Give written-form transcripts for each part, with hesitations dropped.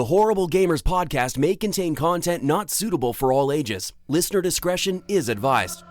The Horrible Gamers podcast may contain content not suitable for all ages. Listener discretion is advised.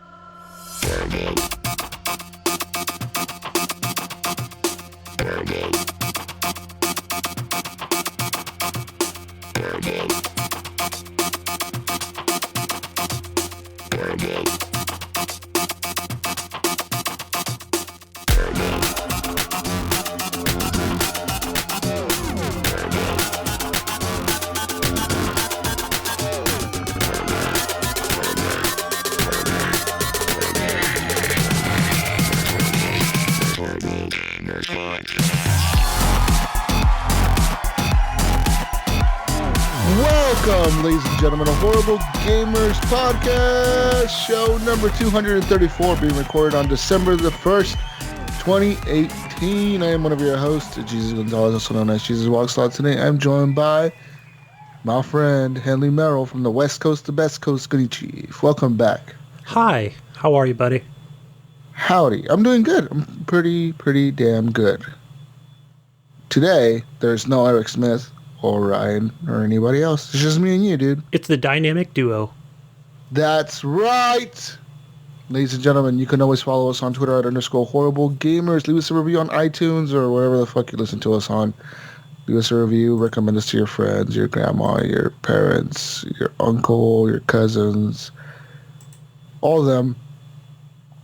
Welcome, ladies and gentlemen, to Horrible Gamers Podcast, show number 234, being recorded on December the 1st, 2018. I am one of your hosts, Jesus Gonzalez, also known as Jesus Walkslot. Today, I'm joined by my friend, Henley Merrill, from the West Coast to Best Coast, Gunny Chief. Welcome back. Hi, how are you, buddy? Howdy. I'm doing good. I'm pretty damn good. Today, there's no Eric Smith or Ryan or anybody else. It's just me and you, dude. It's the dynamic duo. That's right. Ladies and gentlemen, you can always follow us on Twitter at _horrible gamers. Leave us a review on iTunes or wherever the fuck you listen to us on. Leave us a review. Recommend us to your friends, your grandma, your parents, your uncle, your cousins, all of them.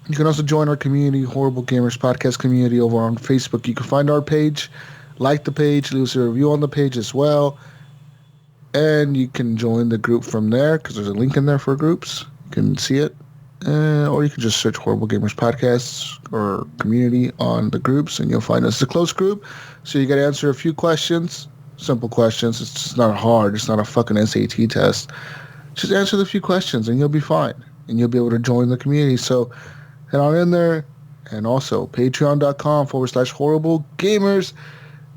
You can also join our community, Horrible Gamers Podcast community, over on Facebook. You can find our page, like the page, leave us a review on the page as well. And you can join the group from there because there's a link in there for groups. You can see it. Or you can just search Horrible Gamers Podcasts or community on the groups and you'll find us. It's a close group. So you got to answer a few questions, simple questions. It's just not hard. It's not a fucking SAT test. Just answer the few questions and you'll be fine. And you'll be able to join the community. So head on in there. And also patreon.com/horrible gamers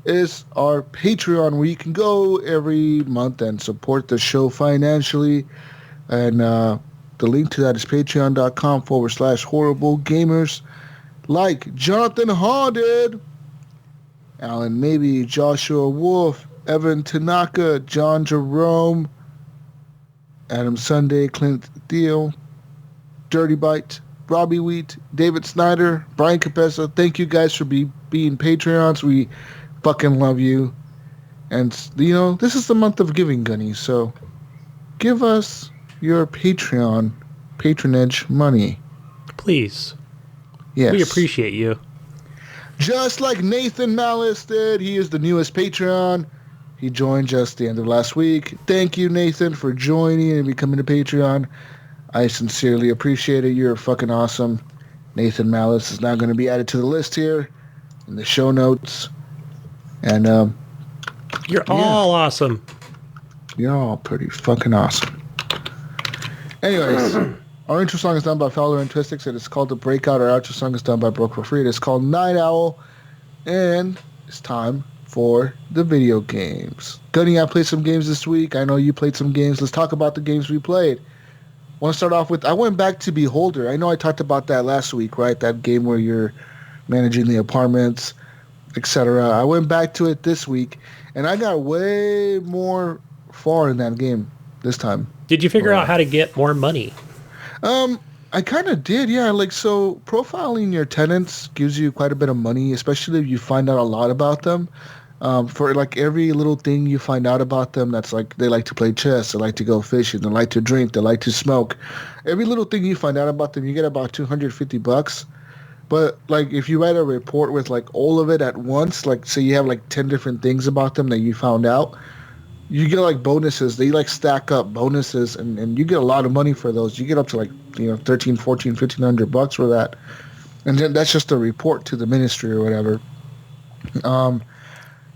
is our Patreon where you can go every month and support the show financially. And the link to that is patreon.com/horrible gamers. Like Jonathan Haw did, Alan Maybe, Joshua Wolf, Evan Tanaka, John Jerome, Adam Sunday, Clint Thiel, Dirty Bite, Robbie Wheat, David Snyder, Brian Capessa. Thank you guys for being Patreons. We fucking love you. And, you know, this is the month of giving, Gunny, so give us your Patreon patronage money. Please. Yes. We appreciate you. Just like Nathan Malice did. He is the newest Patreon. He joined just the end of last week. Thank you, Nathan, for joining and becoming a Patreon. I sincerely appreciate it. You're fucking awesome. Nathan Malice is now going to be added to the list here in the show notes. And you're all awesome. You're all pretty fucking awesome. Anyways, our intro song is done by Fowler and Twistix. It is called The Breakout. Our outro song is done by Broke for Free. It is called Night Owl. And it's time for the video games. Gunny, I played some games this week. I know you played some games. Let's talk about the games we played. I want to start off with, I went back to Beholder. I know I talked about that last week, right? That game where you're managing the apartments, etc. I went back to it this week, and I got way more far in that game this time. Did you figure out how to get more money? I kind of did, yeah. Like, so profiling your tenants gives you quite a bit of money, especially if you find out a lot about them. For like every little thing you find out about them, that's like they like to play chess, they like to go fishing, they like to drink, they like to smoke. Every little thing you find out about them, you get about $250. But like if you write a report with like all of it at once, like say you have like 10 different things about them that you found out, you get like bonuses. They like stack up bonuses and you get a lot of money for those. You get up to like, you know, $1,300, $1,400, $1,500 for that. And then that's just a report to the ministry or whatever.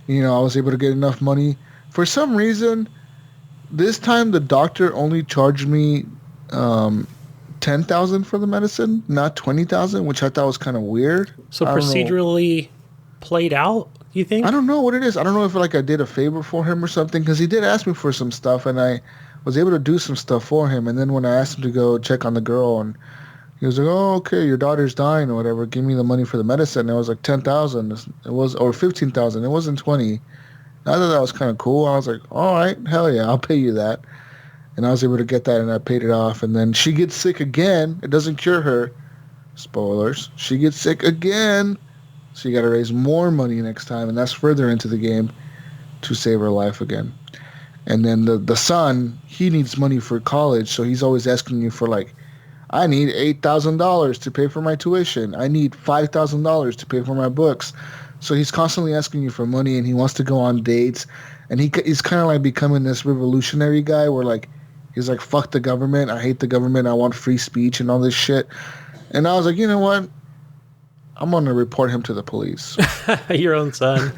You know, I was able to get enough money. For some reason, this time the doctor only charged me $10,000 for the medicine, not $20,000, which I thought was kind of weird. So procedurally played out, you think? I don't know what it is. I don't know if like I did a favor for him or something, because he did ask me for some stuff, and I was able to do some stuff for him. And then when I asked him to go check on the girl, and he was like, "Oh, okay, your daughter's dying or whatever. Give me the money for the medicine." And it was like $10,000. It was, or $15,000. It wasn't $20,000. I thought that was kind of cool. I was like, all right, hell yeah, I'll pay you that. And I was able to get that, and I paid it off. And then she gets sick again. It doesn't cure her. Spoilers. She gets sick again. So you got to raise more money next time, and that's further into the game to save her life again. And then the son, he needs money for college, so he's always asking you for, like, I need $8,000 to pay for my tuition. I need $5,000 to pay for my books. So he's constantly asking you for money, and he wants to go on dates. And he's kind of like becoming this revolutionary guy where, like, he's like, fuck the government. I hate the government. I want free speech and all this shit. And I was like, you know what? I'm going to report him to the police. Your own son.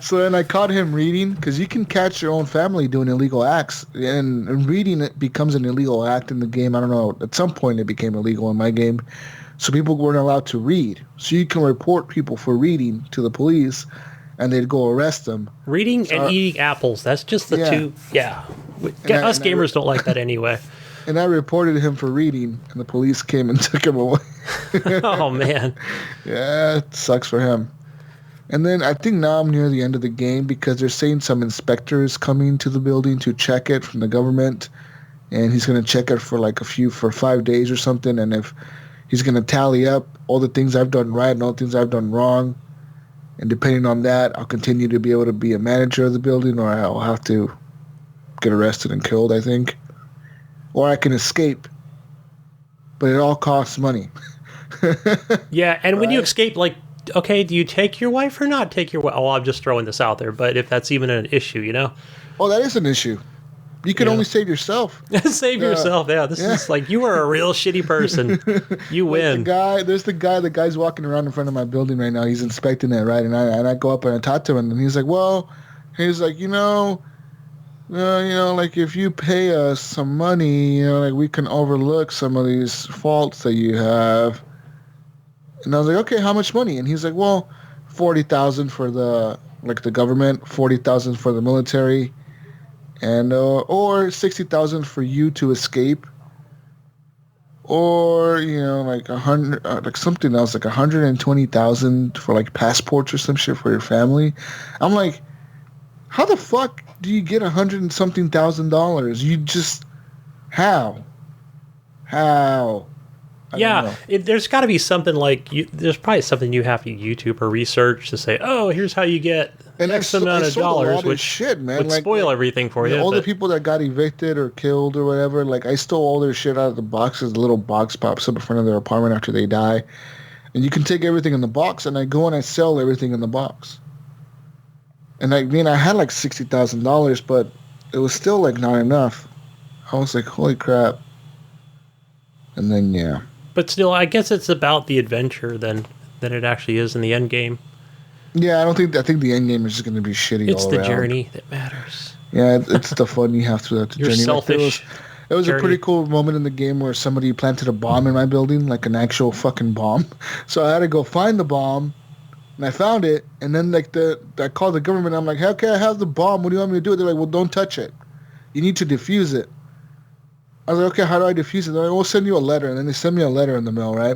So then I caught him reading, because you can catch your own family doing illegal acts. And reading it becomes an illegal act in the game. I don't know. At some point it became illegal in my game. So people weren't allowed to read. So you can report people for reading to the police, and they'd go arrest them. Reading and eating apples. That's just the two. Yeah. Us gamers don't like that anyway. And I reported him for reading, and the police came and took him away. Oh, man. Yeah, it sucks for him. And then I think now I'm near the end of the game, because they're saying some inspectors coming to the building to check it from the government. And he's going to check it for 5 days or something. And if he's going to tally up all the things I've done right and all the things I've done wrong. And depending on that, I'll continue to be able to be a manager of the building, or I'll have to get arrested and killed, I think. Or I can escape. But it all costs money. Yeah, and when you escape, like, okay, do you take your wife or not take your wife? Oh, I'm just throwing this out there, but if that's even an issue, you know? Oh, that is an issue. You can only save yourself. Save yourself, yeah. This is like, you are a real shitty person. You win. There's the guy's walking around in front of my building right now. He's inspecting it, right? And I go up and I talk to him, and he's like, like, if you pay us some money, like, we can overlook some of these faults that you have. And I was like, okay, how much money? And he's like, well, $40,000 for the government, $40,000 for the military, and or $60,000 for you to escape, or like 100, like something else, like $120,000 for like passports or some shit for your family. I'm like, how the fuck do you get $100 and something thousand? You just how? Yeah, there's got to be something like there's probably something you have to YouTube or research to say, oh, here's how you get X amount of dollars, which shit, man, would spoil everything for you. All the people that got evicted or killed or whatever, like, I stole all their shit out of the boxes. The little box pops up in front of their apartment after they die, and you can take everything in the box, and I go and I sell everything in the box. And I had like $60,000, but it was still like not enough. I was like, holy crap. And then, yeah. But still, I guess it's about the adventure than it actually is in the end game. Yeah, I think the end game is just going to be shitty it's all the around. Journey that matters. Yeah, it's the fun you have to the You're journey. selfish. It was a pretty cool moment in the game where somebody planted a bomb in my building, like an actual fucking bomb. So I had to go find the bomb. And I found it, and then I called the government. I'm like, hey, okay, I have the bomb. What do you want me to do? They're like, well, don't touch it. You need to defuse it. I was like, okay, how do I defuse it? They're like, we'll send you a letter. And then they send me a letter in the mail, right?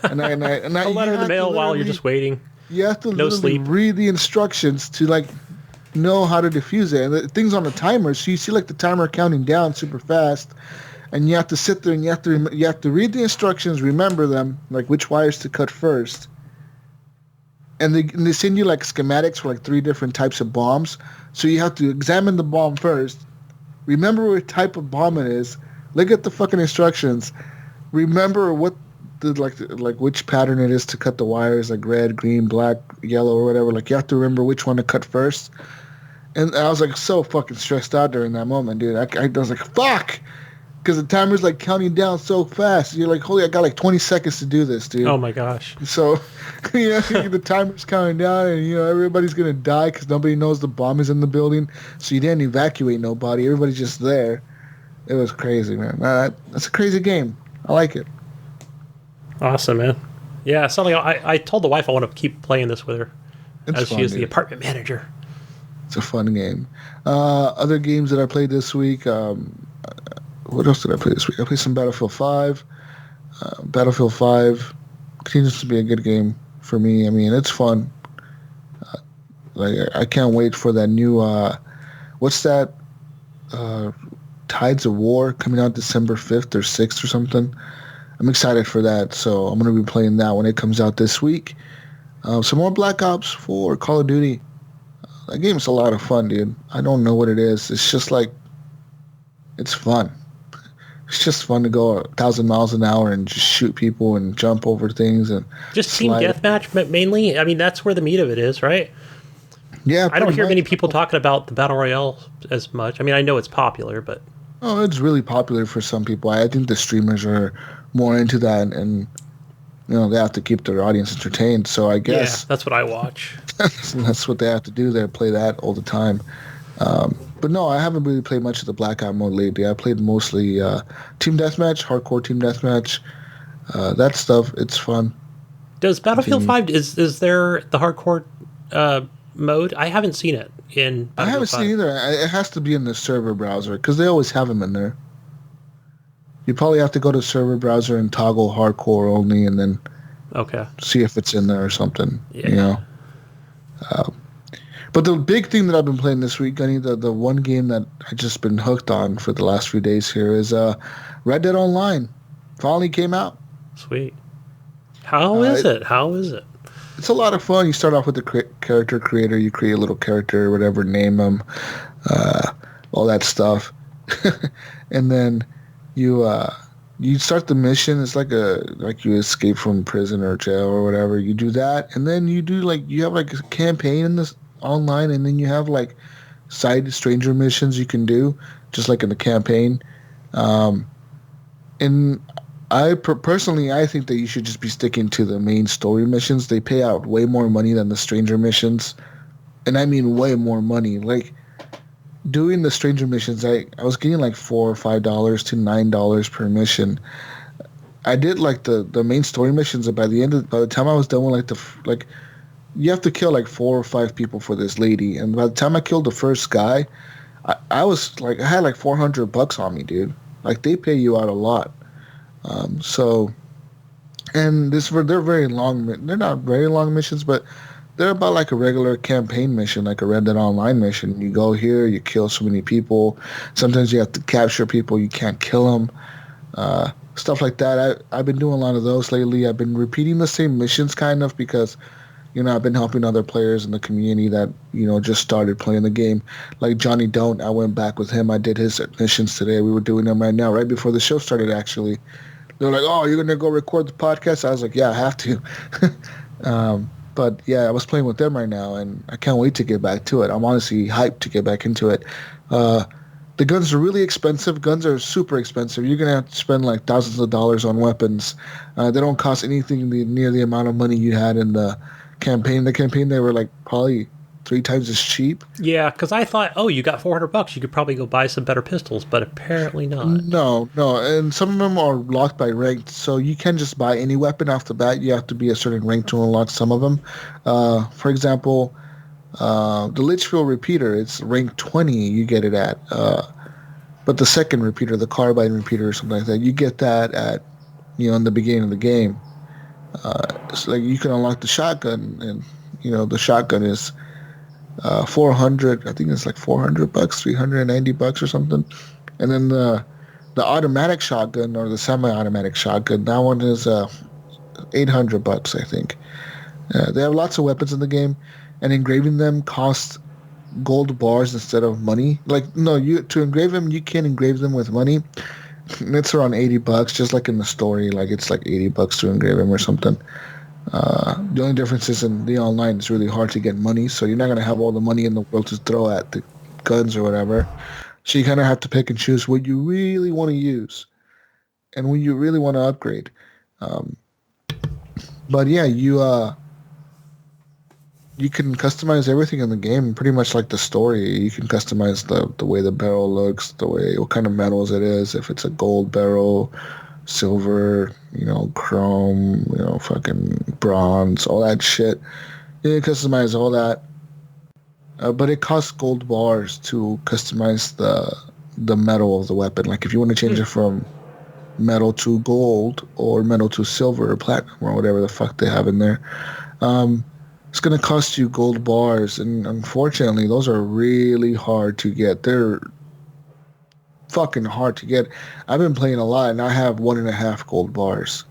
A letter in the mail while you're just waiting. You have to read the instructions to, like, know how to defuse it. And the thing's on a timer, so you see, like, the timer counting down super fast. And you have to sit there and you have to read the instructions, remember them, like which wires to cut first. And they send you like schematics for like 3 different types of bombs. So you have to examine the bomb first, remember what type of bomb it is, look at the fucking instructions, remember what like which pattern it is to cut the wires, like red, green, black, yellow, or whatever. Like, you have to remember which one to cut first. And I was like so fucking stressed out during that moment, dude. I was like, fuck! Because the timer's like counting down so fast. You're like, holy, I got like 20 seconds to do this, dude. Oh my gosh. So, the timer's counting down, and everybody's gonna die because nobody knows the bomb is in the building. So you didn't evacuate nobody. Everybody's just there. It was crazy, man. That's a crazy game. I like it. Awesome, man. Yeah, something I told the wife I want to keep playing this with her, as she is the apartment manager. It's a fun game. Other games that I played this week. What else did I play this week? I played some Battlefield 5. Battlefield 5 continues to be a good game for me. I mean, it's fun. Like I can't wait for that new what's that? Tides of War coming out December 5th or 6th or something. I'm excited for that, so I'm gonna be playing that when it comes out this week. Some more Black Ops 4, Call of Duty. That game's a lot of fun, dude. I don't know what it is. It's just like it's fun. It's just fun to go 1,000 miles an hour and just shoot people and jump over things and just slide. Team deathmatch mainly. I mean, that's where the meat of it is, right? Yeah, I don't hear many people talking about the Battle Royale as much. I mean, I know it's popular, but it's really popular for some people. I think the streamers are more into that, and they have to keep their audience entertained. So I guess that's what I watch. That's what they have to do. They play that all the time. But no, I haven't really played much of the Blackout mode lately. I played mostly Team Deathmatch, Hardcore Team Deathmatch, that stuff. It's fun. Does Battlefield 5, is there the Hardcore mode? I haven't seen it in Battlefield 5. I haven't seen either. It has to be in the server browser because they always have them in there. You probably have to go to server browser and toggle Hardcore only and then see if it's in there or something. Yeah. But the big thing that I've been playing this week, Gunny, the one game that I just been hooked on for the last few days here is Red Dead Online. Finally came out. Sweet. How is it? It's a lot of fun. You start off with the character creator. You create a little character, whatever, name them, all that stuff. And then you start the mission. It's like you escape from prison or jail or whatever. You do that, and then you have a campaign in this online, and then you have side stranger missions you can do, just like in the campaign. And I personally, I think that you should just be sticking to the main story missions. They pay out way more money than the stranger missions, and I mean way more money. Like doing the stranger missions, I was getting $4 or $5 to $9 per mission. I did the main story missions, and by the time I was done with you have to kill 4 or 5 people for this lady, and by the time I killed the first guy, I was I had $400 on me, dude. They pay you out a lot. And they're very long. They're not very long missions, but they're about a regular campaign mission, like a Red Dead Online mission. You go here, you kill so many people. Sometimes you have to capture people. You can't kill them. Stuff like that. I've been doing a lot of those lately. I've been repeating the same missions kind of because, I've been helping other players in the community that, just started playing the game. Like Johnny Don't, I went back with him. I did his missions today. We were doing them right now, right before the show started, actually. They were like, oh, you're going to go record the podcast? I was like, yeah, I have to. But, yeah, I was playing with them right now, and I can't wait to get back to it. I'm honestly hyped to get back into it. The guns are really expensive. Guns are super expensive. You're going to have to spend thousands of dollars on weapons. They don't cost anything near the amount of money you had in the campaign. The campaign, they were probably 3 times as cheap. Yeah, because I thought, you got $400. You could probably go buy some better pistols, but apparently not. No, and some of them are locked by ranked, so you can't just buy any weapon off the bat. You have to be a certain rank to unlock some of them. For example, the Litchfield repeater, it's rank 20. You get it at, but the second repeater, the carbine repeater or something like that, you get that at, in the beginning of the game. So you can unlock the shotgun, and the shotgun is 400. I think it's $400, $390 or something. And then the automatic shotgun or the semi-automatic shotgun, that one is $800, I think. They have lots of weapons in the game, and engraving them costs gold bars instead of money. To engrave them, you can engrave them with money. It's around $80, just like in the story. It's $80 to engrave them or something. The only difference is in the online, it's really hard to get money, so you're not going to have all the money in the world to throw at the guns or whatever. So you kind of have to pick and choose what you really want to use and when you really want to upgrade. But yeah, you can customize everything in the game, pretty much like the story. You can customize the way the barrel looks, what kind of metals it is, if it's a gold barrel, silver, chrome, fucking bronze, all that shit. You can customize all that. But it costs gold bars to customize the metal of the weapon. If you want to change it from metal to gold or metal to silver or platinum or whatever the fuck they have in there. it's going to cost you gold bars, and unfortunately, those are really hard to get. They're fucking hard to get. I've been playing a lot, and I have 1.5 gold bars.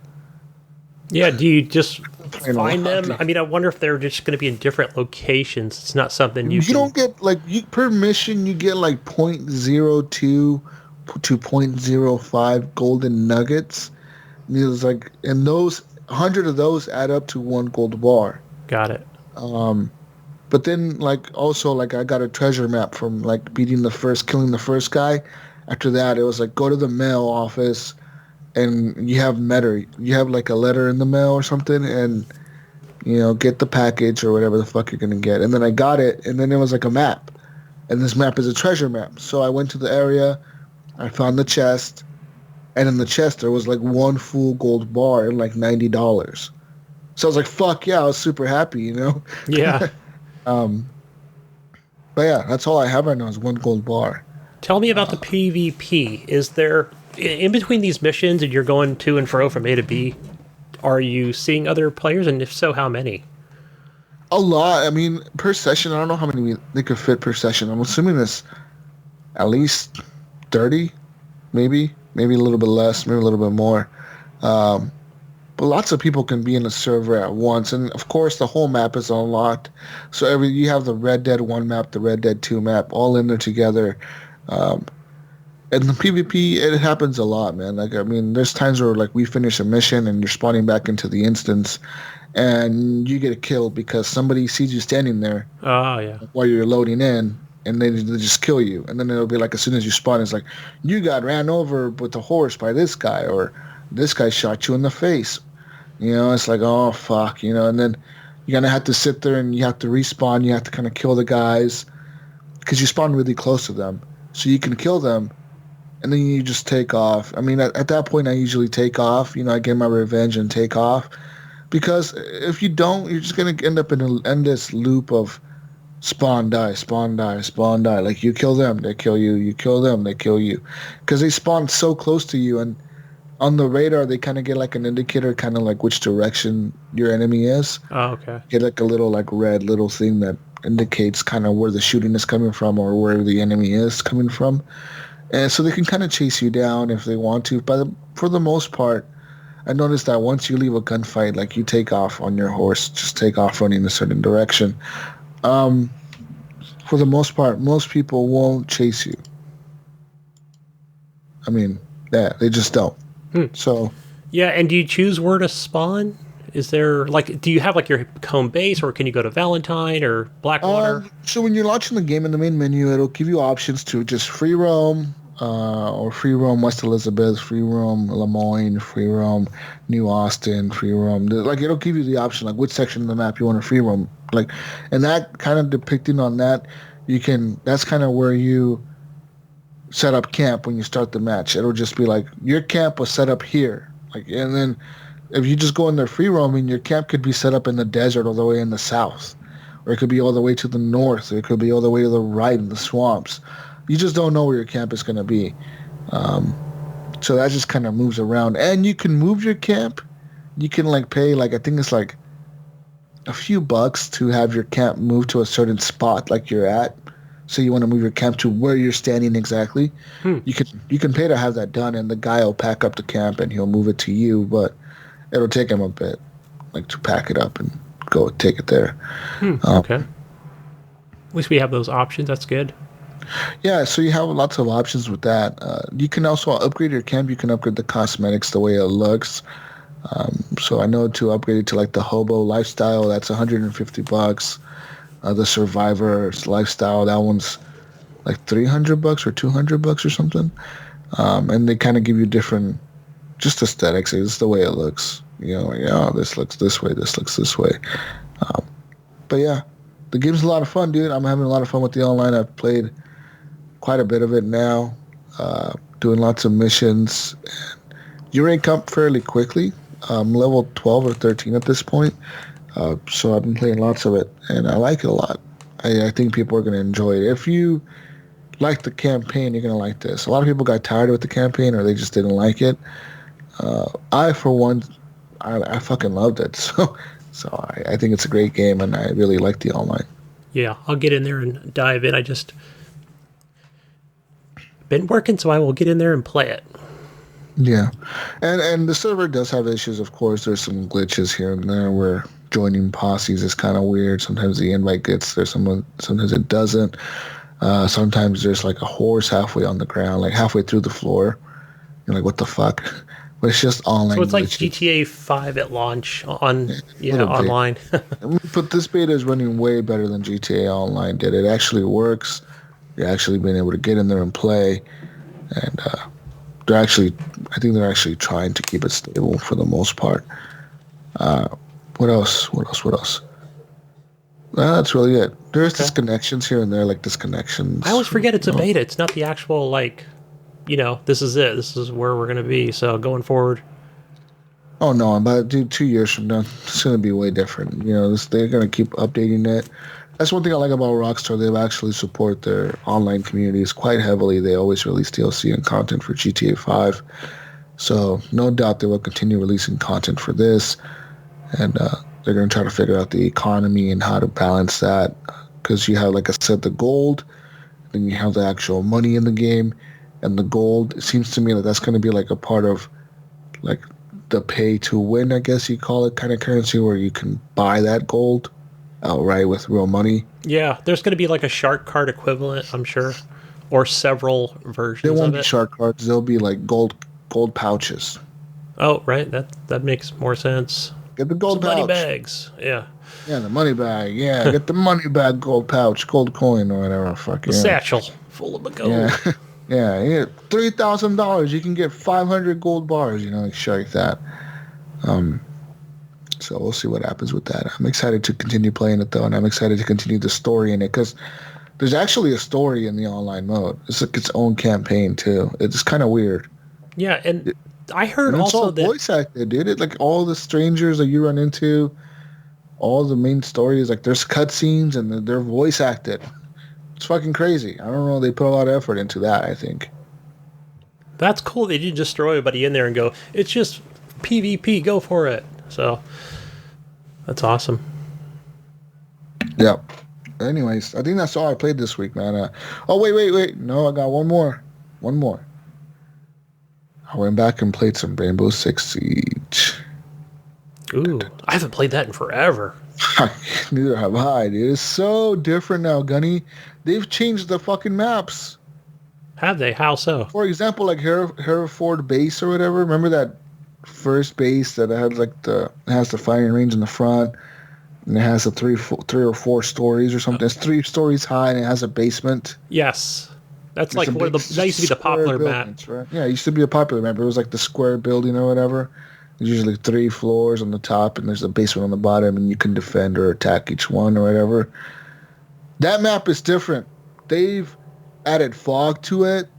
Yeah, do you just find them? I mean, I wonder if they're just going to be in different locations. It's not something you don't get, like, per mission, you get, like, 0.02 to 0.05 golden nuggets. It's like, and those, 100 of those add up to 1 gold bar. Got it. But then, like, also, like, I got a treasure map from, like, killing the first guy. After that, it was, like, go to the mail office, and you have like, a letter in the mail or something, and, you know, get the package or whatever the fuck you're gonna get. And then I got it, and then it was, like, a map. And this map is a treasure map. So I went to the area, I found the chest, and in the chest, there was, like, 1 full gold bar and, like, $90. So I was like, fuck yeah, I was super happy, you know? Yeah. But yeah, that's all I have right now is 1 gold bar. Tell me about the PvP. Is there, in between these missions and you're going to and fro from A to B, are you seeing other players? And if so, how many? A lot. I mean, per session, I don't know how many they could fit per session. I'm assuming it's at least 30, maybe a little bit less, maybe a little bit more. But lots of people can be in a server at once, and of course the whole map is unlocked. So you have the Red Dead 1 map, the Red Dead 2 map, all in there together. And the PvP, it happens a lot, man. Like, I mean, there's times where, like, we finish a mission and you're spawning back into the instance, and you get killed because somebody sees you standing there. Oh, yeah. While you're loading in, and they just kill you. And then it'll be like, as soon as you spawn, it's like, you got ran over with a horse by this guy, or this guy shot you in the face. You know, it's like, oh, fuck, you know, and then you're going to have to sit there and you have to respawn. You have to kind of kill the guys because you spawn really close to them. So you can kill them, and then you just take off. I mean, at that point, I usually take off. You know, I get my revenge and take off. Because if you don't, you're just going to end up in an endless loop of spawn, die, spawn, die, spawn, die. Like, you kill them, they kill you. You kill them, they kill you. Because they spawn so close to you, and on the radar, they kind of get like an indicator, kind of like which direction your enemy is. Oh, okay. Get like a little like red little thing that indicates kind of where the shooting is coming from or where the enemy is coming from. And so they can kind of chase you down if they want to. But for the most part, I noticed that once you leave a gunfight, like, you take off on your horse, just take off running in a certain direction. For the most part, most people won't chase you. I mean, yeah, they just don't. So, yeah, and do you choose where to spawn? Is there, like, do you have, like, your home base, or can you go to Valentine or Blackwater? So when you're launching the game in the main menu, it'll give you options to just free roam, or free roam West Elizabeth, free roam Lemoyne, free roam New Austin, free roam. Like, it'll give you the option, like, which section of the map you want to free roam. Like, and that kind of depicting on that, that's kind of where you set up camp when you start the match. It'll just be like, your camp was set up here. Like, and then if you just go in there free roaming, your camp could be set up in the desert all the way in the south, or it could be all the way to the north, or it could be all the way to the right in the swamps. You just don't know where your camp is going to be. So that just kind of moves around. And you can move your camp. You can, like, pay, like, I think it's like a few bucks to have your camp move to a certain spot like you're at. So you want to move your camp to where you're standing exactly. You can pay to have that done, and the guy will pack up the camp and he'll move it to you, but it'll take him a bit, like, to pack it up and go take it there. Okay. At least we have those options. That's good. Yeah, so you have lots of options with that. You can also upgrade your camp. You can upgrade the cosmetics, the way it looks. So I know to upgrade it to, like, the hobo lifestyle, that's $150. The survivor's lifestyle, that one's like $300 or $200 or something. And they kind of give you different, just aesthetics. It's the way it looks. You know, like, oh, this looks this way, this looks this way. But yeah, the game's a lot of fun, dude. I'm having a lot of fun with the online. I've played quite a bit of it now, doing lots of missions. You rank up fairly quickly. I'm level 12 or 13 at this point. So I've been playing lots of it, and I like it a lot. I think people are going to enjoy it. If you like the campaign, you're going to like this. A lot of people got tired with the campaign, or they just didn't like it. I, for one, I fucking loved it. So I think it's a great game, and I really like the online. Yeah, I'll get in there and dive in. I just been working, so I will get in there and play it. Yeah, and the server does have issues. Of course, there's some glitches here and there where joining posses is kind of weird. Sometimes the invite gets there, sometimes it doesn't. Sometimes there's like a horse halfway on the ground, like halfway through the floor. You're like, what the fuck? But it's just online. So it's like glitches. GTA 5 at launch online. But this beta is running way better than GTA Online did. It actually works. You're actually being able to get in there and play, and I think they're actually trying to keep it stable for the most part. What else? That's really it. There's disconnections here and there, like disconnections. I always forget it's a beta. It's not the actual, this is it. This is where we're going to be. So going forward. Oh, no, but dude, 2 years from now, it's going to be way different. They're going to keep updating it. That's one thing I like about Rockstar. They actually support their online communities quite heavily. They always release DLC and content for GTA 5. So no doubt they will continue releasing content for this. And they're going to try to figure out the economy and how to balance that. Because you have, like I said, the gold. Then you have the actual money in the game. And the gold, it seems to me that that's going to be like a part of like the pay to win, I guess you call it, kind of currency where you can buy that gold outright with real money. Yeah, there's going to be like a shark card equivalent, I'm sure, or several versions of it. They won't be shark cards. They'll be like gold pouches. Oh, right. That makes more sense. Get the gold pouch. Money bags. Yeah. Yeah, the money bag. Yeah, get the money bag, gold pouch, gold coin, or whatever. Fuck the satchel full of the gold. Yeah. Yeah, $3,000. You can get 500 gold bars. Like shit like that. So we'll see what happens with that. I'm excited to continue playing it though, and I'm excited to continue the story in it because there's actually a story in the online mode. It's like its own campaign too. It's kind of weird. Yeah, and I heard it's also all that voice acted, dude. It like all the strangers that you run into, all the main stories. Like there's cutscenes and they're voice acted. It's fucking crazy. I don't know. They put a lot of effort into that, I think. That's cool. They didn't just throw everybody in there and go, it's just PvP, go for it. So, that's awesome. Yeah. Anyways, I think that's all I played this week, man. Wait. No, I got one more. I went back and played some Rainbow Six Siege. Ooh, I haven't played that in forever. Neither have I, dude. It's so different now, Gunny. They've changed the fucking maps. Have they? How so? For example, like Hereford Base or whatever. Remember that first base that has the firing range in the front, and it has the three or four stories or something. It's 3 stories high and it has a basement. Yes, that's like that used to be the popular map. Right? Yeah, it used to be a popular map. It was like the square building or whatever. There's usually 3 floors on the top, and there's a basement on the bottom, and you can defend or attack each one or whatever. That map is different. They've added fog to it.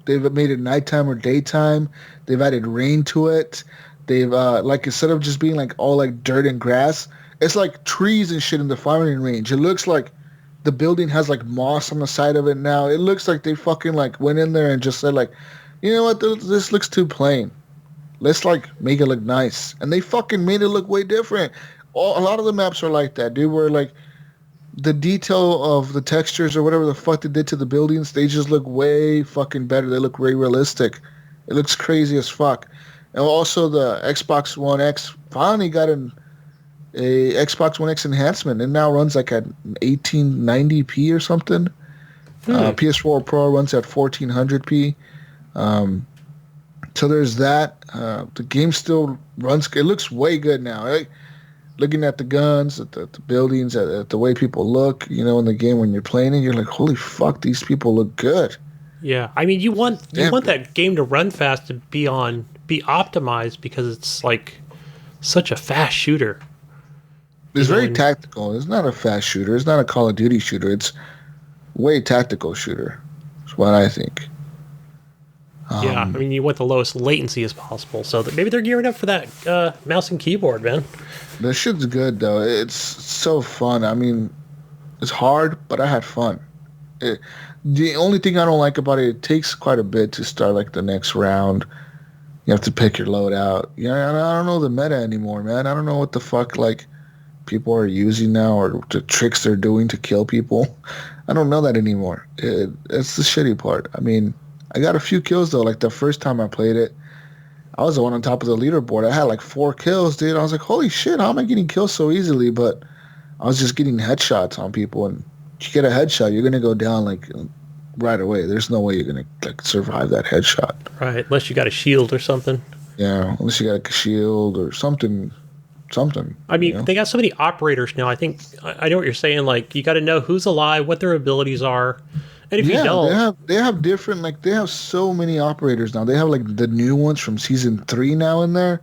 They've made it nighttime or daytime. They've added rain to it. They've instead of just being like all like dirt and grass, it's like trees and shit in the firing range. It looks like the building has like moss on the side of it now. It looks like they fucking like went in there and just said like, you know what, this looks too plain. Let's like make it look nice. And they fucking made it look way different. A lot of the maps are like that, dude, where like the detail of the textures or whatever the fuck they did to the buildings, they just look way fucking better. They look way realistic. It looks crazy as fuck. And also the Xbox One X finally got a Xbox One X enhancement. It now runs like at 1890p or something. PS4 Pro runs at 1400p. So there's that. The game still runs. It looks way good now. Right? Looking at the guns, at the buildings, at the way people look, in the game when you're playing it, you're like, holy fuck, these people look good. Yeah, I mean, you want that game to run fast, to be optimized, because it's like such a fast shooter. It's very tactical. It's not a fast shooter. It's not a Call of Duty shooter. It's way tactical shooter. That's what I think. Yeah, I mean, you want the lowest latency as possible, so that maybe they're gearing up for that mouse and keyboard, man. The shit's good, though. It's so fun. I mean, it's hard, but I had fun. The only thing I don't like about it takes quite a bit to start, like, the next round. You have to pick your load out. I don't know the meta anymore, man. I don't know what the fuck, like, people are using now or the tricks they're doing to kill people. I don't know that anymore. It's the shitty part. I mean, I got a few kills though. Like the first time I played it, I was the one on top of the leaderboard. I had like 4 kills, dude. I was like, holy shit, how am I getting kills so easily? But I was just getting headshots on people, and if you get a headshot, you're gonna go down like right away. There's no way you're gonna like survive that headshot. Right, unless you got a shield or something. Yeah, unless you got a shield or something. I mean, they got so many operators now. I think I know what you're saying. Like, you got to know who's alive, what their abilities are, and if you don't, they have different, like, they have so many operators now. They have like the new ones from season 3 now in there,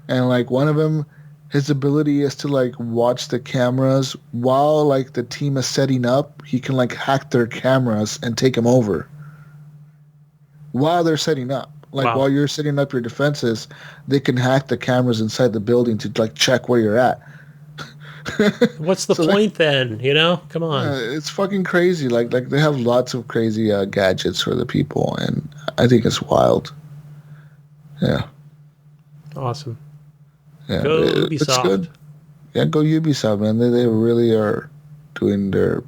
and like one of them, his ability is to like watch the cameras while like the team is setting up. He can like hack their cameras and take them over while they're setting up. Like, wow. While you're setting up your defenses, they can hack the cameras inside the building to like check where you're at. What's the point then? You know, come on. It's fucking crazy. Like they have lots of crazy gadgets for the people, and I think it's wild. Yeah. Awesome. Yeah, go Ubisoft. It's good. Yeah, go Ubisoft, man. They really are doing their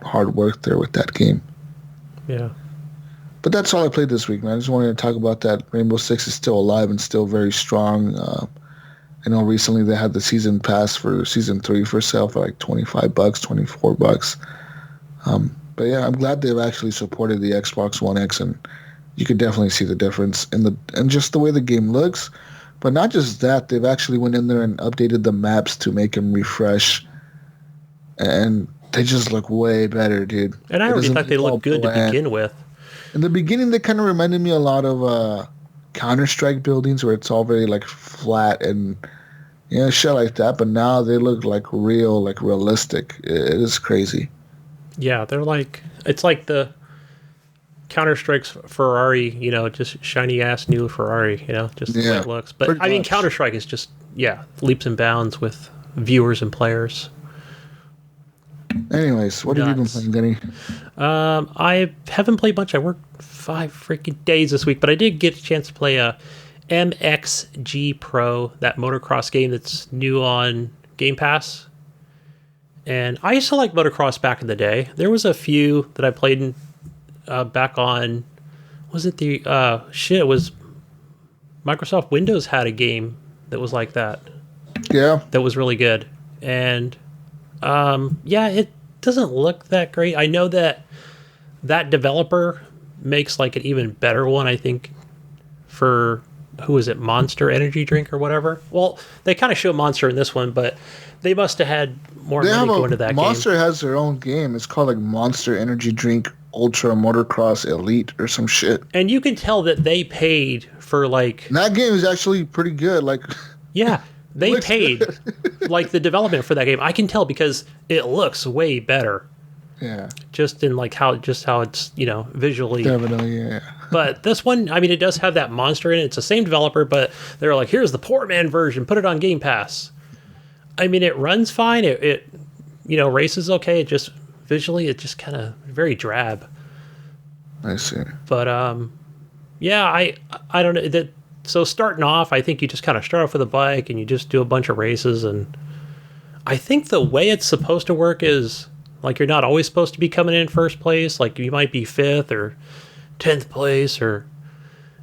hard work there with that game. Yeah. But that's all I played this week, man. I just wanted to talk about that. Rainbow Six is still alive and still very strong. I know recently they had the season pass for season 3 for sale for like $25, $24. But yeah, I'm glad they've actually supported the Xbox One X, and you could definitely see the difference in just the way the game looks. But not just that, they've actually went in there and updated the maps to make them refresh, and they just look way better, dude. And I already thought they looked good to begin with. In the beginning, they kind of reminded me a lot of Counter-Strike buildings, where it's all very like flat and shit like that. But now they look like real, like realistic. It is crazy. Yeah, they're like, it's like the Counter-Strike's Ferrari, just shiny ass new Ferrari, just the way it looks. But I mean, Counter-Strike is just leaps and bounds with viewers and players. Anyways, what have you been playing, Gunny? I haven't played much. I worked 5 freaking days this week, but I did get a chance to play a MXG Pro, that motocross game that's new on Game Pass. And I used to like motocross back in the day. There was a few that I played in, back on, was it the, it was Microsoft Windows had a game that was like that. Yeah. That was really good. And it doesn't look that great. I know that developer makes like an even better one, I think, for, who is it, Monster Energy Drink or whatever. Well, they kind of show Monster in this one, but they must have had more money going to that game. Monster has their own game. It's called like Monster Energy Drink Ultra Motocross Elite or some shit. And you can tell that they paid for like... And that game is actually pretty good. Like, yeah. They paid like the development for that game. I can tell because it looks way better. Yeah. Just in like how it's, visually. Definitely, yeah. But this one, I mean, it does have that monster in it. It's the same developer, but they're like, here's the poor man version. Put it on Game Pass. I mean, it runs fine. It races okay. It just visually, it's just kind of very drab. I see. But I don't know that. So starting off, I think you just kind of start off with a bike and you just do a bunch of races. And I think the way it's supposed to work is like you're not always supposed to be coming in first place. Like you might be 5th or 10th place, and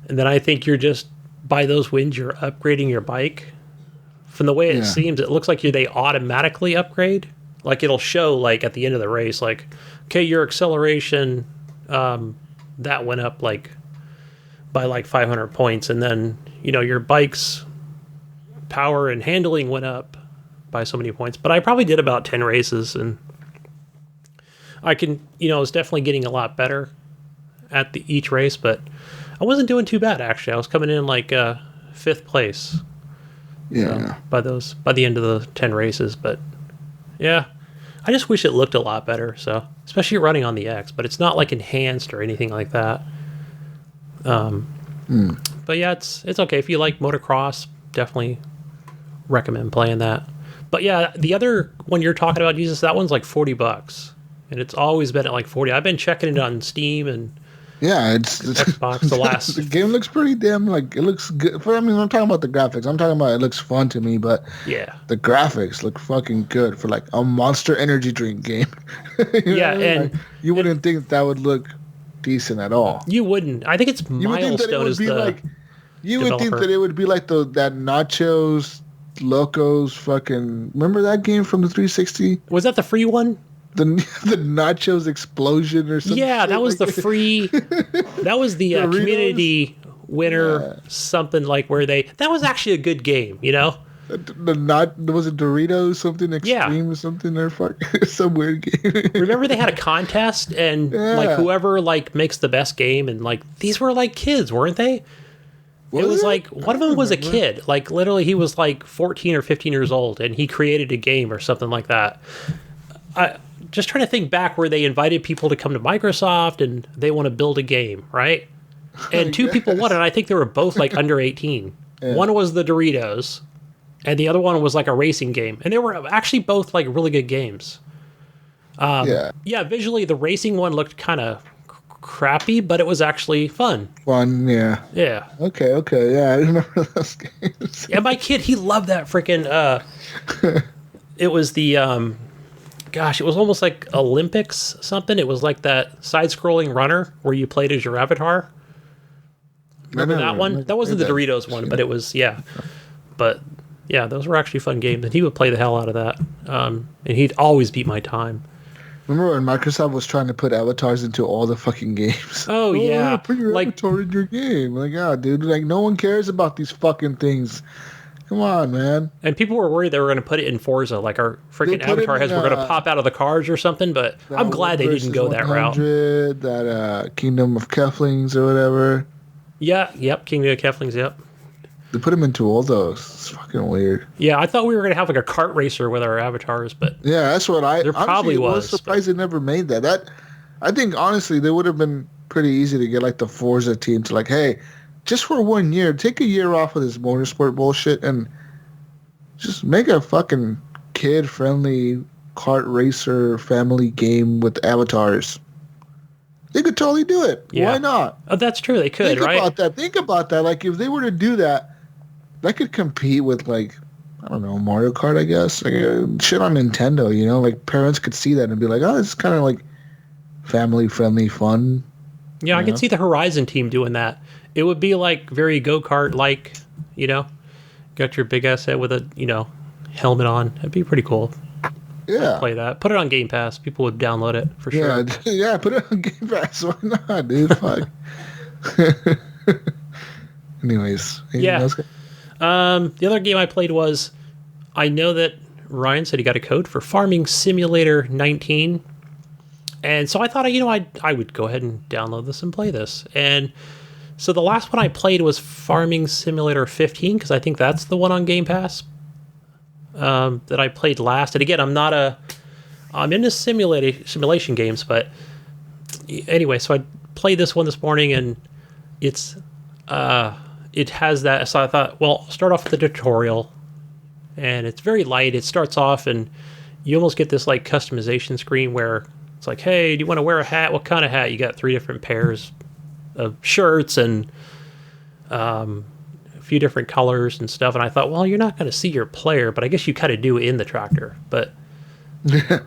then I think you're just, by those wins, you're upgrading your bike. From the way it seems, it looks like they automatically upgrade. Like it'll show like at the end of the race, like, okay, your acceleration, that went up like by like 500 points, and then your bike's power and handling went up by so many points. But I probably did about 10 races, and I can it's definitely getting a lot better at each race, but I wasn't doing too bad actually. I was coming in like 5th place by the end of the 10 races. But yeah, I just wish it looked a lot better, so especially running on the X, but it's not like enhanced or anything like that. But yeah, it's okay. If you like motocross, definitely recommend playing that. But yeah, the other one you're talking about, Jesus, that one's like $40, and it's always been at like 40. I've been checking it on Steam, and Yeah, it's Xbox. The last the game looks pretty damn like it looks good. I mean, I'm talking about the graphics. I'm talking about it looks fun to me, but yeah. the graphics look fucking good for like a Monster Energy drink game. Yeah, and like, you wouldn't think that would look decent at all. you wouldn't. I think it's You would think that it Milestone would is be the like. You would think developer. that it would be like that Nachos Locos fucking. Remember that game from the 360? Was that the free one? The Nachos Explosion or something. Yeah, that was the free. That was the Doritos? community winner something like where they. That was actually a good game, you know. Was it Doritos something extreme or something or fuck some weird game? Remember they had a contest and like whoever like makes the best game and like these were like kids, weren't they? It was like one of them was a kid. Like literally he was like 14 or 15 years old and he created a game or something like that. I just trying to think back where they invited people to come to Microsoft and they want to build a game, right? And two people won it. I think they were both like under 18. One was the Doritos and the other one was like a racing game. And they were actually both like really good games. Yeah, visually the racing one looked kind of crappy, but it was actually fun. Fun, yeah. Yeah. Okay, yeah, I remember those games. Yeah, my kid, he loved that freaking it was the gosh, it was almost like Olympics something. It was like that side-scrolling runner where you played as your avatar. Remember that one? That wasn't the Doritos one, but it was, yeah. But yeah, those were actually fun games, and he would play the hell out of that. And he'd always beat my time. Remember when Microsoft was trying to put avatars into all the fucking games? Oh yeah, put your avatar in your game. Like, yeah, dude, like no one cares about these fucking things. Come on, man. And people were worried they were going to put it in Forza, like our freaking avatar heads were going to pop out of the cars or something. But I'm glad they didn't go that route. That Kingdom of Keflings or whatever. Yeah, yep, Kingdom of Keflings, yep. They put them into all those. It's fucking weird. Yeah, I thought we were going to have like a kart racer with our avatars, but yeah, that's what I. There probably was. I was surprised they never made that. That I think honestly, they would have been pretty easy to get like the Forza team to like, hey, just for 1 year, take a year off of this motorsport bullshit and just make a fucking kid-friendly kart racer family game with avatars. They could totally do it. Yeah. Why not? Oh, that's true. They could, right? Think about that. Like, if they were to do that, that could compete with, like, I don't know, Mario Kart, I guess. Like, shit on Nintendo, you know? Like, parents could see that and be like, oh, this is kind of, like, family-friendly fun. Yeah, I can see the Horizon team doing that. It would be, like, very go-kart-like, you know? Got your big-ass head with a, you know, helmet on. That'd be pretty cool. Yeah. Play that. Put it on Game Pass. People would download it for sure. Yeah, put it on Game Pass. Why not, dude? Fuck. Anyways. Yeah. The other game I played was, I know that Ryan said he got a code for Farming Simulator 19. And so I thought, you know, I would go ahead and download this and play this. And so the last one I played was Farming Simulator 15, because I think that's the one on Game Pass that I played last. And again, I'm into simulation games, but anyway, so I played this one this morning, and it has that. So I thought, well, I'll start off with the tutorial, and it's very light. It starts off, and you almost get this like customization screen where it's like, hey, do you want to wear a hat? What kind of hat? You got 3 different pairs of shirts and a few different colors and stuff. And I thought, well, you're not going to see your player, but I guess you kind of do in the tractor. But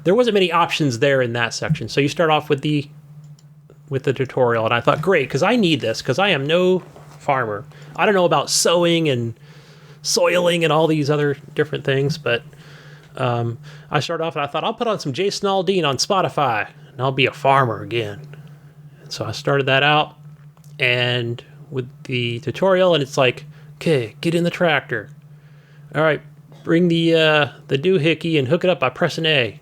there wasn't many options there in that section. So you start off with the tutorial, and I thought, great, because I need this, because I am no farmer. I don't know about sowing and soiling and all these other different things, but I started off and I thought, I'll put on some Jason Aldean on Spotify and I'll be a farmer again. So I started that out, and with the tutorial, and it's like, okay, get in the tractor. All right, bring the doohickey and hook it up by pressing A.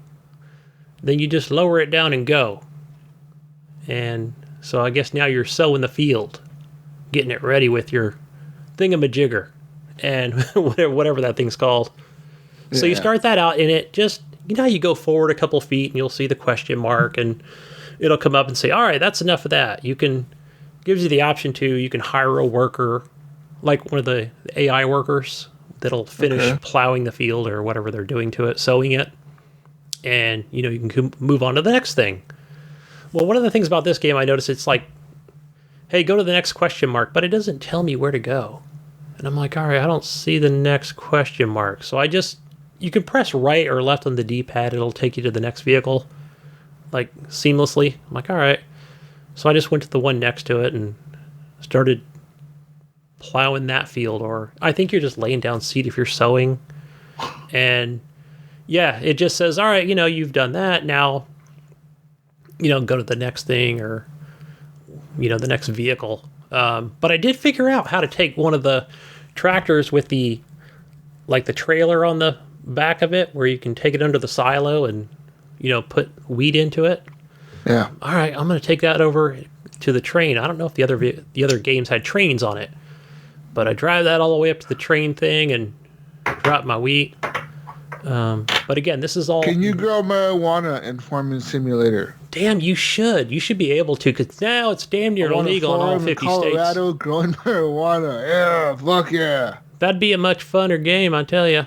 Then you just lower it down and go. And so I guess now you're sowing the field, getting it ready with your thingamajigger and whatever that thing's called. So you start that out, and it just, you know, you go forward a couple feet and you'll see the question mark, and it'll come up and say, all right, that's enough of that. Gives you the option you can hire a worker, like one of the AI workers that'll finish plowing the field or whatever they're doing to it, sowing it. And, you know, you can move on to the next thing. Well, one of the things about this game, I noticed it's like, hey, go to the next question mark, but it doesn't tell me where to go. And I'm like, all right, I don't see the next question mark. So you can press right or left on the D-pad. It'll take you to the next vehicle, like seamlessly. I'm like, all right. So I just went to the one next to it and started plowing that field. Or I think you're just laying down seed if you're sowing. And yeah, it just says, all right, you've done that. Now, go to the next thing or, the next vehicle. But I did figure out how to take one of the tractors with the trailer on the back of it where you can take it under the silo and, put wheat into it. Yeah. All right, I'm going to take that over to the train. I don't know if the other games had trains on it, but I drive that all the way up to the train thing and drop my wheat. But again, this is all... Can you grow marijuana in Farming Simulator? Damn, you should. You should be able to, because now it's damn near illegal in all 50 states. Colorado growing marijuana. Yeah, fuck yeah. That'd be a much funner game, I tell you.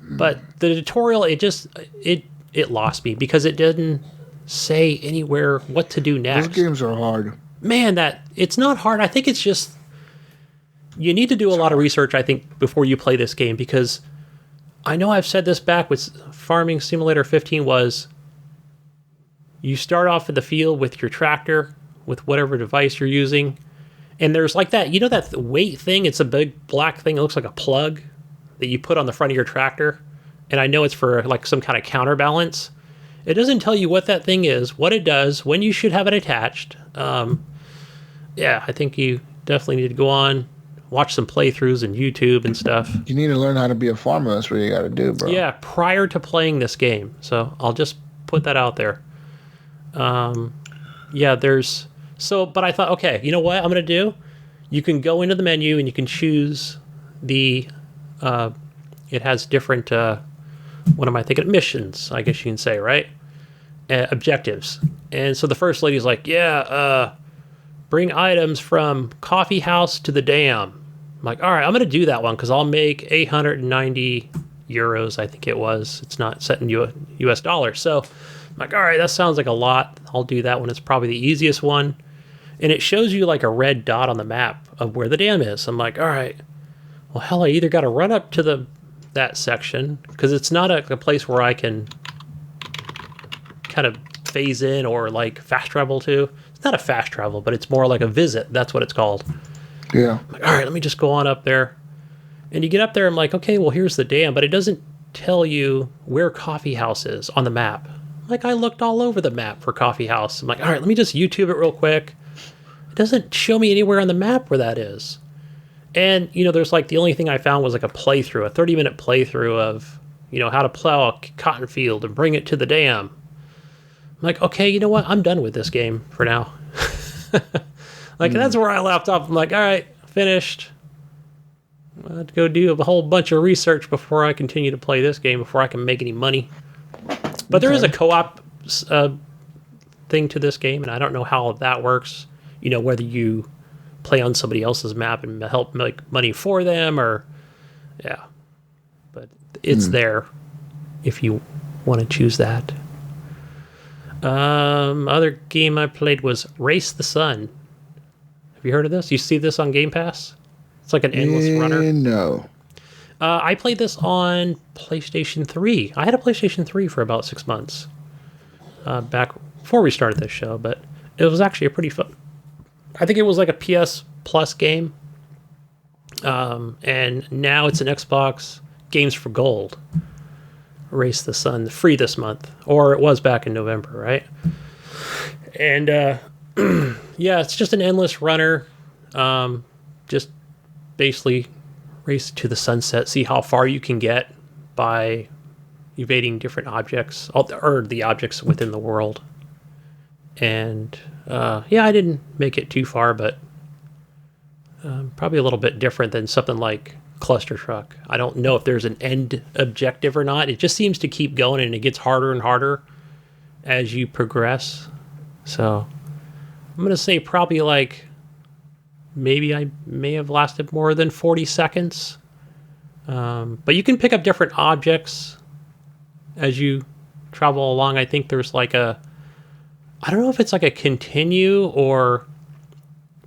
But the tutorial, it lost me because it didn't say anywhere what to do next. Those games are hard. Man, it's not hard. I think it's just you need to do a lot of research, I think, before you play this game, because I know I've said this back with Farming Simulator 15 was you start off in the field with your tractor, with whatever device you're using, and there's like that, that weight thing? It's a big black thing. It looks like a plug that you put on the front of your tractor, and I know it's for like some kind of counterbalance. It doesn't tell you what that thing is, what it does, when you should have it attached. Yeah, I think you definitely need to go on, watch some playthroughs on YouTube and stuff. You need to learn how to be a farmer. That's what you got to do, bro. Yeah, prior to playing this game. So I'll just put that out there. Yeah, but I thought, okay, you know what I'm going to do? You can go into the menu and you can choose it has different, what am I thinking? Missions, I guess you can say, right? Objectives. And so the first lady's like, bring items from coffee house to the dam. I'm like, all right, I'm going to do that one because I'll make 890 euros, I think it was. It's not set in US dollars. So I'm like, all right, that sounds like a lot. I'll do that one. It's probably the easiest one. And it shows you like a red dot on the map of where the dam is. I'm like, all right, well, hell, I either got to run up to that section because it's not a place where I can kind of phase in or like fast travel to. It's not a fast travel, but it's more like a visit. That's what it's called. Yeah. I'm like, all right, let me just go on up there. And you get up there, I'm like, okay, well, here's the dam, but it doesn't tell you where coffee house is on the map. Like, I looked all over the map for coffee house. I'm like, all right, let me just YouTube it real quick. It doesn't show me anywhere on the map where that is. And, there's like, the only thing I found was like a 30-minute playthrough of, how to plow a cotton field and bring it to the dam. I'm like, okay, you know what? I'm done with this game for now. That's where I left off. I'm like, all right, finished. I have to go do a whole bunch of research before I continue to play this game, before I can make any money. But there is a co-op thing to this game, and I don't know how that works. Whether you play on somebody else's map and help make money for them, or yeah. But it's there if you want to choose that. Other game I played was Race the Sun. Have you heard of this? You see this on Game Pass? It's like an endless runner. No. I played this on PlayStation 3. I had a PlayStation 3 for about 6 months back before we started this show, but it was actually a pretty fun. I think it was like a PS Plus game, and now it's an Xbox Games for Gold. Race the Sun, free this month, or it was back in November, right? And yeah, it's just an endless runner. Just basically race to the sunset, see how far you can get by evading different objects, or the objects within the world. And yeah, I didn't make it too far, but probably a little bit different than something like Cluster Truck. I don't know if there's an end objective or not. It just seems to keep going, and it gets harder and harder as you progress. So I'm going to say probably like maybe I may have lasted more than 40 seconds. But you can pick up different objects as you travel along. I think there's like I don't know if it's like a continue or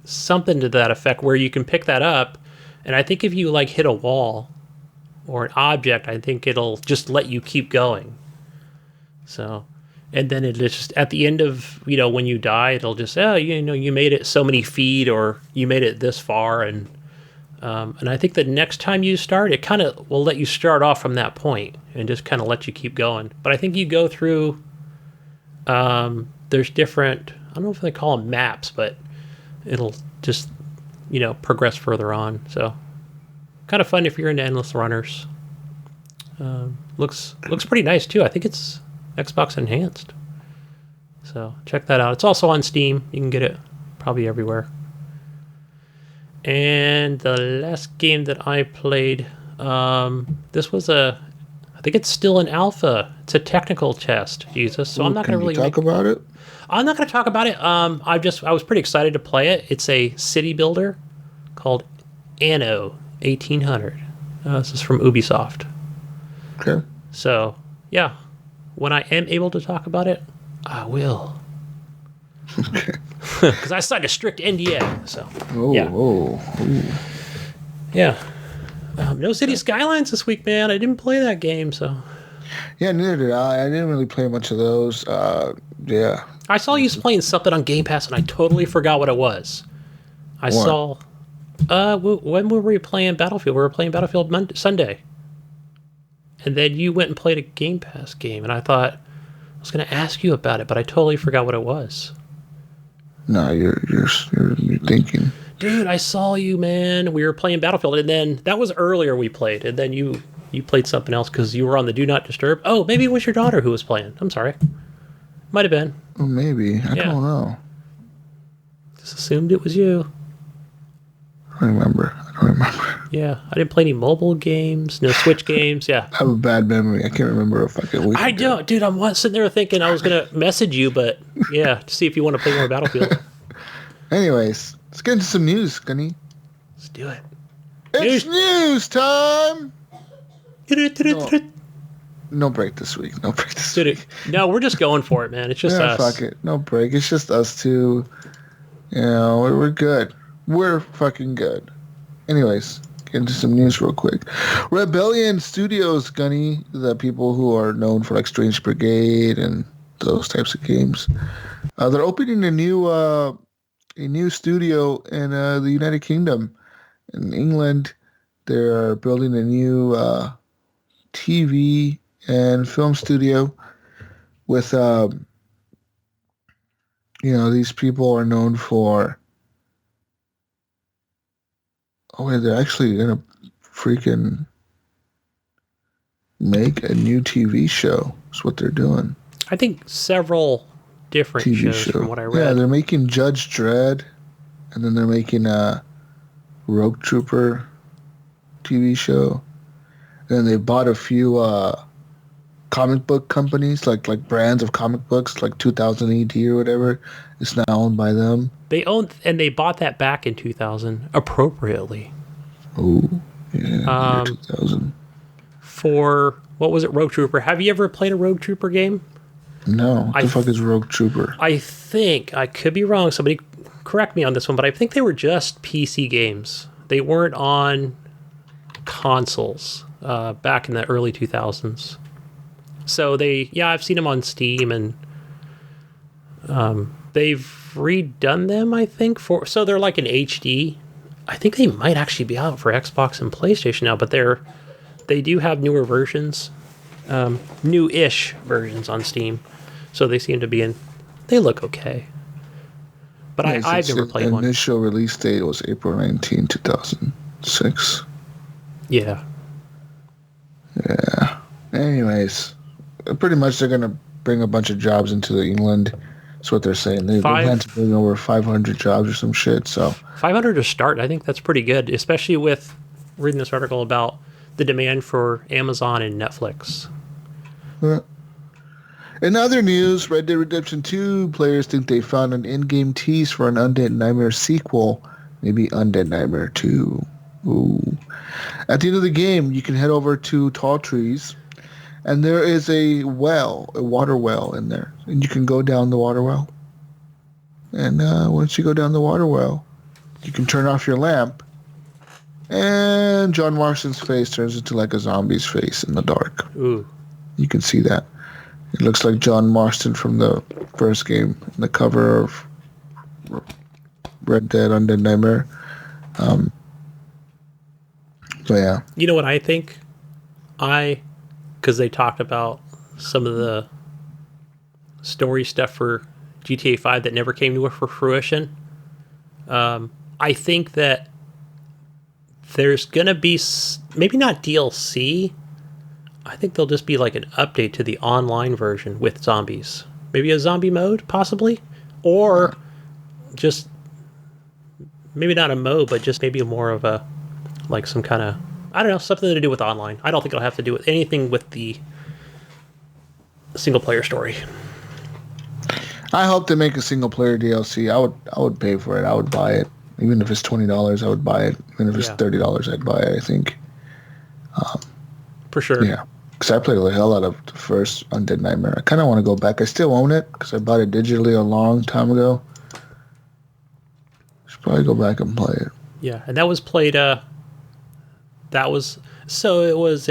something to that effect where you can pick that up, and I think if you like hit a wall or an object, I think it'll just let you keep going. So, and then it just at the end of when you die, it'll just you made it so many feet or you made it this far, and I think the next time you start, it kind of will let you start off from that point and just kind of let you keep going. But I think you go through. There's different. I don't know if they call them maps, but it'll just progress further on. So kind of fun if you're into endless runners. Looks pretty nice too. I think it's Xbox enhanced. So check that out. It's also on Steam. You can get it probably everywhere. And the last game that I played, this was I think it's still in alpha. It's a technical test, Jesus. So I'm not going to really talk about it. I'm not going to talk about it. I was pretty excited to play it. It's a city builder called Anno 1800. This is from Ubisoft. Okay. So yeah, when I am able to talk about it, I will. Okay. Because I signed a strict NDA. So. Yeah. No City Skylines this week, man. I didn't play that game, so. Yeah, neither did I. I didn't really play much of those. Yeah. I saw you playing something on Game Pass, and I totally forgot what it was. I saw. When were we playing Battlefield? We were playing Battlefield Sunday. And then you went and played a Game Pass game, and I thought I was going to ask you about it, but I totally forgot what it was. No, you're thinking. Dude, I saw you, man. We were playing Battlefield, and then that was earlier we played, and then you played something else because you were on the Do Not Disturb. Oh, maybe it was your daughter who was playing. I'm sorry. Might have been. Oh, maybe. I don't know. Just assumed it was you. I don't remember. Yeah, I didn't play any mobile games, no Switch games. Yeah. I have a bad memory. I can't remember if I can. I don't, dude. I'm sitting there thinking I was gonna message you, but yeah, to see if you want to play more Battlefield. Anyways, let's get into some news, Gunny. Let's do it. It's news time. No break this week. No, we're just going for it, man. It's just us. Fuck it. No break. It's just us two. We're good. We're fucking good. Anyways, get into some news real quick. Rebellion Studios, Gunny, the people who are known for like Strange Brigade and those types of games, they're opening a new studio in the United Kingdom. In England, they're building a new TV and film studio with these people are known for. Oh, wait, they're actually going to freaking make a new TV show. That's what they're doing. I think several different TV shows from what I read. Yeah, they're making Judge Dredd, and then they're making a Rogue Trooper TV show. And then they bought a few comic book companies, like brands of comic books, like 2000 AD or whatever. It's now owned by them. They bought that back in 2000 appropriately. Oh, yeah, 2000. For, what was it, Rogue Trooper? Have you ever played a Rogue Trooper game? No. What the fuck is Rogue Trooper? I think, I could be wrong, somebody correct me on this one, but I think they were just PC games. They weren't on consoles back in the early 2000s. So I've seen them on Steam, and they've redone them, I think, so they're like an HD. I think they might actually be out for Xbox and PlayStation now, but they do have newer versions, new-ish versions on Steam. So they seem to be they look okay. But I've never played one. Initial release date was April 19, 2006. Yeah. Yeah. Anyways, pretty much they're going to bring a bunch of jobs into England. That's what they're saying. They plan to bring over 500 jobs or some shit. So 500 to start, I think that's pretty good, especially with reading this article about the demand for Amazon and Netflix. In other news, Red Dead Redemption 2 players think they found an in-game tease for an Undead Nightmare sequel, maybe Undead Nightmare 2. Ooh. At the end of the game, you can head over to Tall Trees, and there is a water well in there, and you can go down the water well. And once you go down the water well, you can turn off your lamp, and John Marston's face turns into like a zombie's face in the dark. Ooh. You can see that. It looks like John Marston from the first game, in the cover of Red Dead Undead Nightmare. So yeah. You know what I think? Because they talked about some of the story stuff for GTA 5 that never came to fruition. I think that there's going to be, maybe not DLC, I think there'll just be like an update to the online version with zombies. Maybe a zombie mode, possibly? Or just, maybe not a mode, but just maybe more of a, like some kind of, I don't know, something to do with online. I don't think it'll have to do with anything with the single player story. I hope they make a single player DLC. I would pay for it. I would buy it. Even if it's $20, I would buy it. Even if it's $30, I'd buy it, I think. For sure. Yeah. Because I played the hell out of the first Undead Nightmare. I kind of want to go back. I still own it because I bought it digitally a long time ago. Should probably go back and play it. Yeah, and that was played, so it was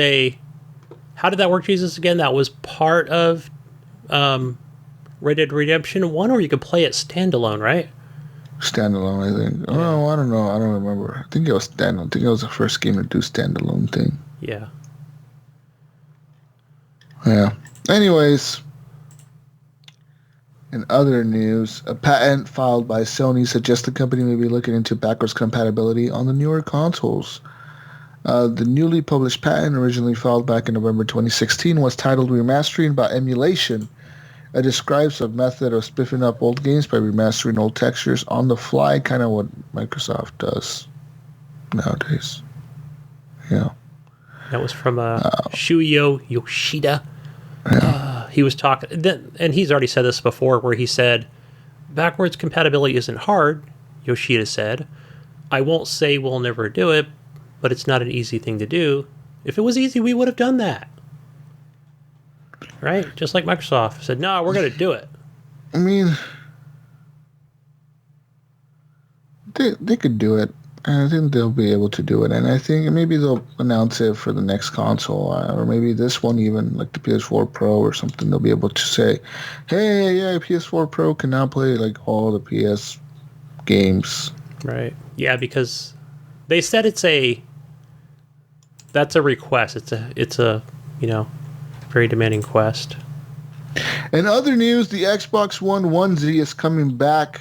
how did that work, Jesus, again? That was part of Red Dead Redemption 1, or you could play it standalone, right? Standalone, I think. Yeah. Oh, I don't know. I don't remember. I think it was standalone. I think it was the first game to do standalone thing. Yeah. Yeah. Anyways, in other news, a patent filed by Sony suggests the company may be looking into backwards compatibility on the newer consoles. The newly published patent, originally filed back in November 2016, was titled Remastering by Emulation. It describes a method of spiffing up old games by remastering old textures on the fly, kind of what Microsoft does nowadays. Yeah. That was from Shuyo Yoshida. Yeah. He was talking, and he's already said this before, where he said, backwards compatibility isn't hard, Yoshida said. I won't say we'll never do it, but it's not an easy thing to do. If it was easy, we would have done that. Right? Just like Microsoft said, no, we're going to do it. I mean, they could do it. I think they'll be able to do it. And I think maybe they'll announce it for the next console. Or maybe this one even, like the PS4 Pro or something, they'll be able to say, hey, yeah, PS4 Pro can now play like all the PS games. Right. Yeah, because they said that's a request. It's a very demanding quest. In other news, the Xbox One onesie is coming back.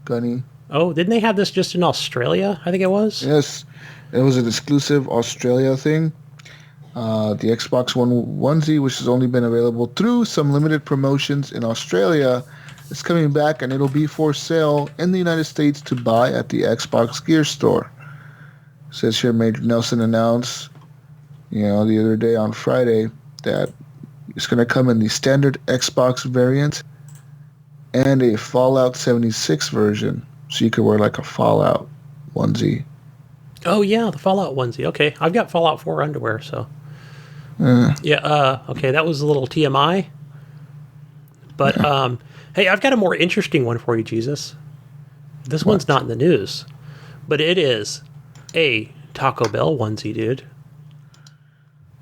Gunny. Oh, didn't they have this just in Australia? I think it was. Yes, it was an exclusive Australia thing. The Xbox One onesie, which has only been available through some limited promotions in Australia, is coming back, and it'll be for sale in the United States to buy at the Xbox Gear Store. It says here, Major Nelson announced, the other day on Friday, that it's going to come in the standard Xbox variant and a Fallout 76 version. So you could wear like a Fallout onesie. Oh, yeah, the Fallout onesie. Okay, I've got Fallout 4 underwear, so. Okay, that was a little TMI. But, hey, I've got a more interesting one for you, Jesus. This one's not in the news, but it is a Taco Bell onesie, dude.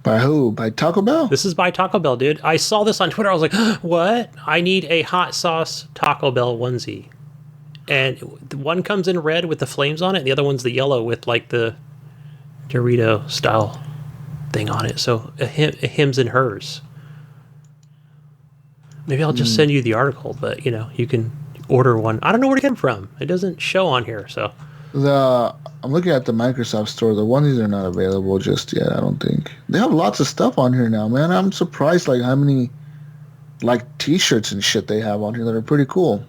By who? By Taco Bell? This is by Taco Bell, dude. I saw this on Twitter. I was like, what? I need a hot sauce Taco Bell onesie. And one comes in red with the flames on it, and the other one's the yellow with like the Dorito style thing on it. So a hims and hers. Maybe I'll just send you the article, but you can order one. I don't know where to get them from. It doesn't show on here, so. I'm looking at the Microsoft store. The onesies are not available just yet, I don't think. They have lots of stuff on here now, man. I'm surprised like how many like t-shirts and shit they have on here that are pretty cool.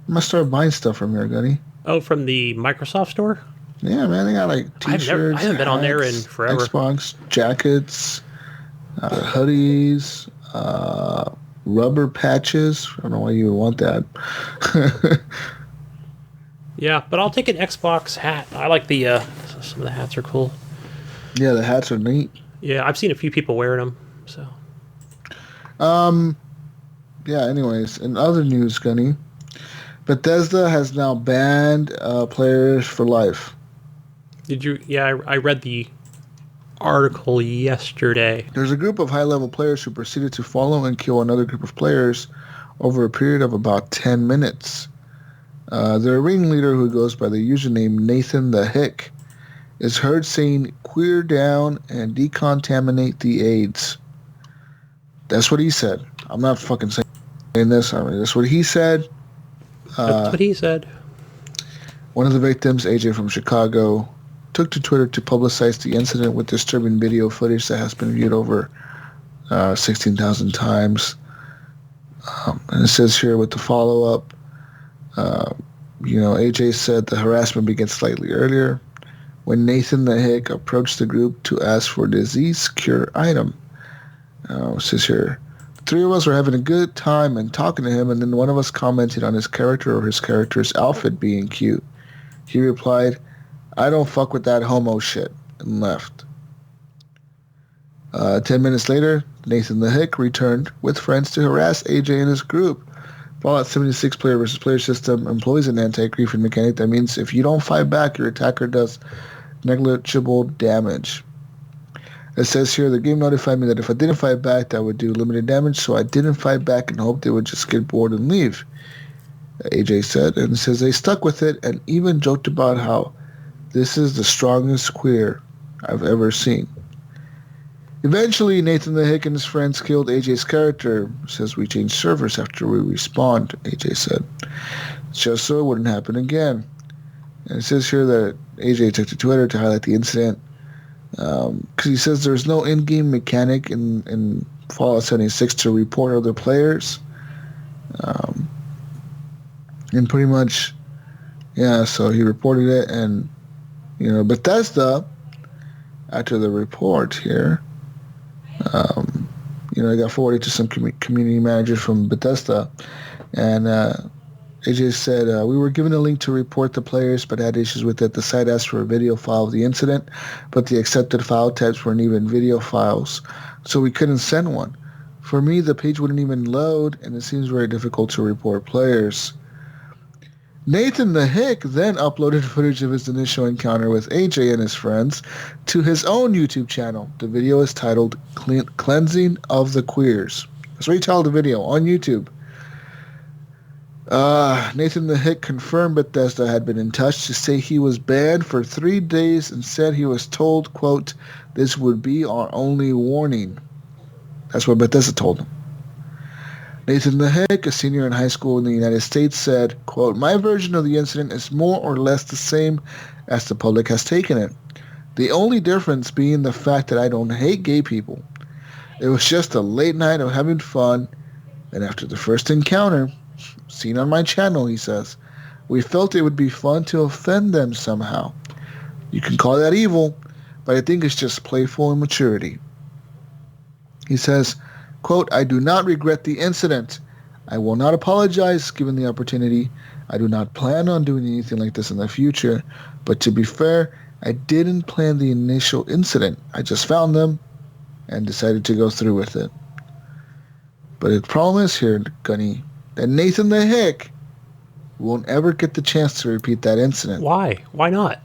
I'm gonna start buying stuff from here, Gunny. Oh, from the Microsoft store? Yeah, man. They got like t-shirts. I haven't been on there in forever. Xbox jackets, hoodies, rubber patches. I don't know why you would want that. Yeah, but I'll take an Xbox hat. I like the some of the hats are cool. Yeah, the hats are neat. Yeah, I've seen a few people wearing them. So. Yeah. Anyways, in other news, Gunny, Bethesda has now banned players for life. Did you? Yeah, I read the article yesterday. There's a group of high-level players who proceeded to follow and kill another group of players over a period of about 10 minutes. Their ringleader, who goes by the username Nathan the Hick, is heard saying, "Queer down and decontaminate the AIDS." That's what he said. I'm not fucking saying this. I mean, that's what he said. That's what he said. One of the victims, AJ from Chicago, took to Twitter to publicize the incident with disturbing video footage that has been viewed over 16,000 times. And it says here with the follow-up, AJ said the harassment began slightly earlier when Nathan the Hick approached the group to ask for a disease cure item. It says here, the three of us were having a good time and talking to him, and then one of us commented on his character or his character's outfit being cute. He replied, "I don't fuck with that homo shit," and left. 10 minutes later, Nathan the Hick returned with friends to harass AJ and his group. Fallout 76 player versus player system employs an anti-griefing mechanic that means if you don't fight back, your attacker does negligible damage. It says here, the game notified me that if I didn't fight back, that would do limited damage, so I didn't fight back and hoped they would just get bored and leave, AJ said. And it says they stuck with it and even joked about how this is the strongest queer I've ever seen. Eventually, Nathan the Hick and his friends killed AJ's character. It says we changed servers after we respawned, AJ said, just so it wouldn't happen again. And it says here that AJ took to Twitter to highlight the incident because he says there's no in-game mechanic in Fallout 76 to report other players. And pretty much, yeah, so he reported it. And, Bethesda, after the report here, it got forwarded to some community managers from Bethesda. And AJ said, we were given a link to report the players, but had issues with it. The site asked for a video file of the incident, but the accepted file types weren't even video files, so we couldn't send one. For me, the page wouldn't even load, and it seems very difficult to report players. Nathan the Hick then uploaded footage of his initial encounter with AJ and his friends to his own YouTube channel. The video is titled Cleansing of the Queers. That's what he titled the video on YouTube. Nathan the Hick confirmed Bethesda had been in touch to say he was banned for 3 days and said he was told, quote, this would be our only warning. That's what Bethesda told him. Nathan the Hick, a senior in high school in the United States, said, quote, my version of the incident is more or less the same as the public has taken it. The only difference being the fact that I don't hate gay people. It was just a late night of having fun, and after the first encounter, seen on my channel, he says, we felt it would be fun to offend them somehow. You can call that evil, but I think it's just playful immaturity. He says, quote, I do not regret the incident. I will not apologize given the opportunity. I do not plan on doing anything like this in the future. But to be fair, I didn't plan the initial incident. I just found them and decided to go through with it. But the problem is here, Gunny, that Nathan the Hick won't ever get the chance to repeat that incident. Why? Why not?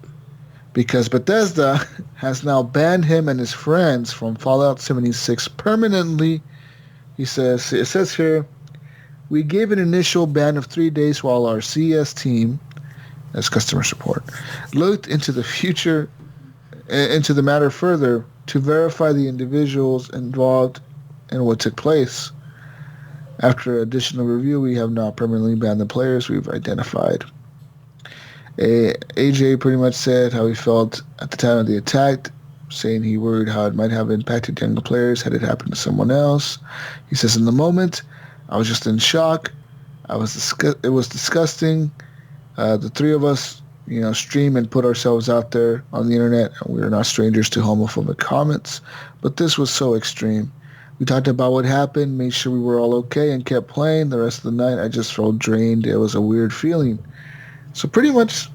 Because Bethesda has now banned him and his friends from Fallout 76 permanently. It says here, we gave an initial ban of 3 days while our CS team, as customer support, looked into the matter further to verify the individuals involved in what took place. After additional review, we have now permanently banned the players we've identified. AJ pretty much said how he felt at the time of the attack, saying he worried how it might have impacted younger players had it happened to someone else. He says, in the moment, I was just in shock. It was disgusting. The three of us, stream and put ourselves out there on the internet, and we are not strangers to homophobic comments, but this was so extreme. We talked about what happened, made sure we were all okay, and kept playing. The rest of the night, I just felt drained. It was a weird feeling. So pretty much,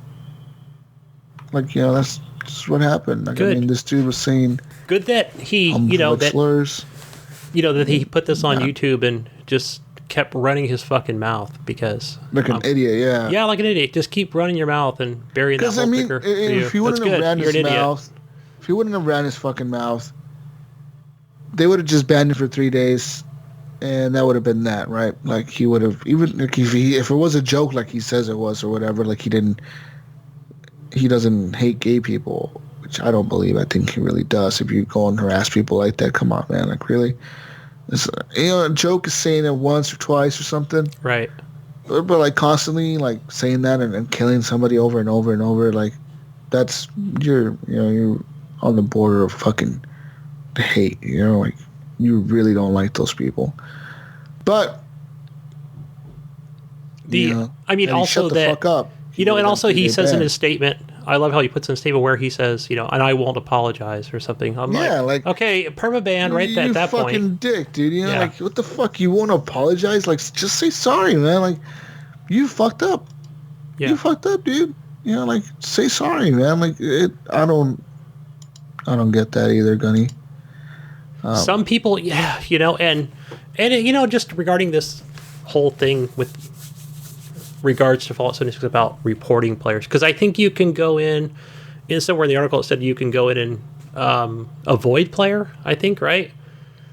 that's what happened. Good. I mean, this dude was saying good that he, slurs. That he put this on YouTube and just kept running his fucking mouth because like an idiot. Yeah. Yeah, like an idiot. Just keep running your mouth and burying that whole kicker. If he wouldn't have ran his mouth, if he wouldn't have ran his fucking mouth, they would have just banned him for 3 days, and that would have been that, right? Like he would have, even like if it was a joke, like he says it was or whatever, like he doesn't hate gay people, which I don't believe. I think he really does. If you go and harass people like that, come on, man, like really. A joke is saying it once or twice or something, right? But like constantly, like saying that and killing somebody over and over and over, like that's you're on the border of fucking hate. Like you really don't like those people. But I mean, also shut the that fuck up. And also he says in his statement, I love how he puts in a statement where he says, and I won't apologize or something. I'm like, okay, permaban right at that point. You fucking dick, dude. Like, what the fuck? You won't apologize? Like, just say sorry, man. Like, you fucked up. Yeah. You fucked up, dude. Like, say sorry, man. Like, I don't get that either, Gunny. Some people, and just regarding this whole thing with regards to Fallout 76 about reporting players, because I think you can go in somewhere in the article it said you can go in and avoid player, I think, right?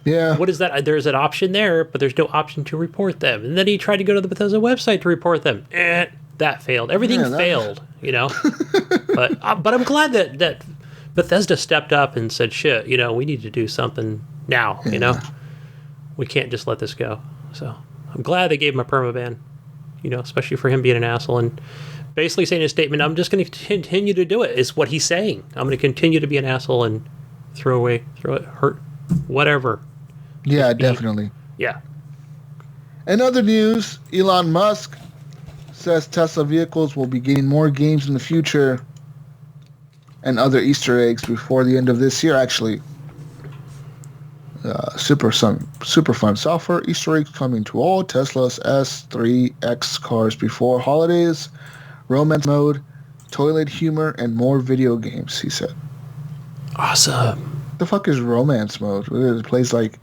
Yeah. What is that? There's an option there, but there's no option to report them. And then he tried to go to the Bethesda website to report them. That failed. Everything failed, But I'm glad that Bethesda stepped up and said, shit, we need to do something now, We can't just let this go. So I'm glad they gave him a permaban. Especially for him being an asshole and basically saying in his statement, I'm just going to continue to do it, is what he's saying. I'm going to continue to be an asshole and throw it, hurt, whatever. Yeah, definitely. Yeah. In other news, Elon Musk says Tesla vehicles will be getting more games in the future and other Easter eggs before the end of this year, actually. Super fun software Easter eggs coming to all Tesla's S3X cars before holidays, romance mode, toilet humor, and more video games, he said. Awesome. The fuck is romance mode? It plays like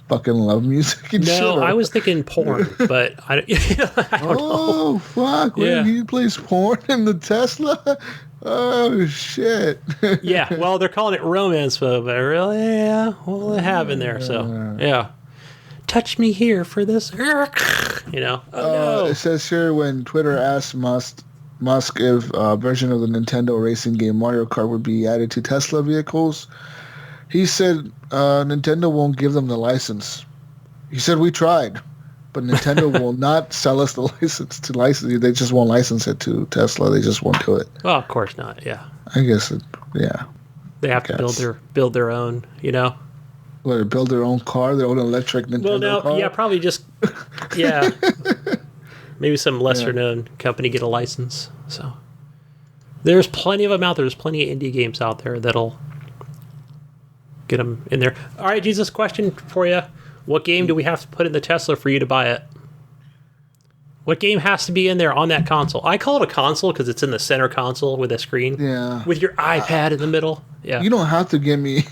fucking love music and shit? No, I was thinking porn, but I don't know. Oh, fuck. Yeah. He plays porn in the Tesla? Oh, shit. Yeah, well, they're calling it romance mode, but really, yeah, what will it have in there? So, yeah. Touch me here for this. Oh, no. It says here when Twitter asked Musk if a version of the Nintendo racing game Mario Kart would be added to Tesla vehicles, he said Nintendo won't give them the license. He said, we tried, but Nintendo will not sell us the license to license. They just won't license it to Tesla. They just won't do it. Well, of course not. Yeah. I guess yeah. They have to build their own. What, build their own car, their own electric Nintendo car? Yeah, probably just maybe some lesser known company get a license. So there's plenty of them out there. There's plenty of indie games out there that'll get them in there. All right, Jesus, question for you. What game do we have to put in the Tesla for you to buy it? What game has to be in there on that console? I call it a console because it's in the center console with a screen. Yeah. With your iPad in the middle. Yeah. You don't have to give me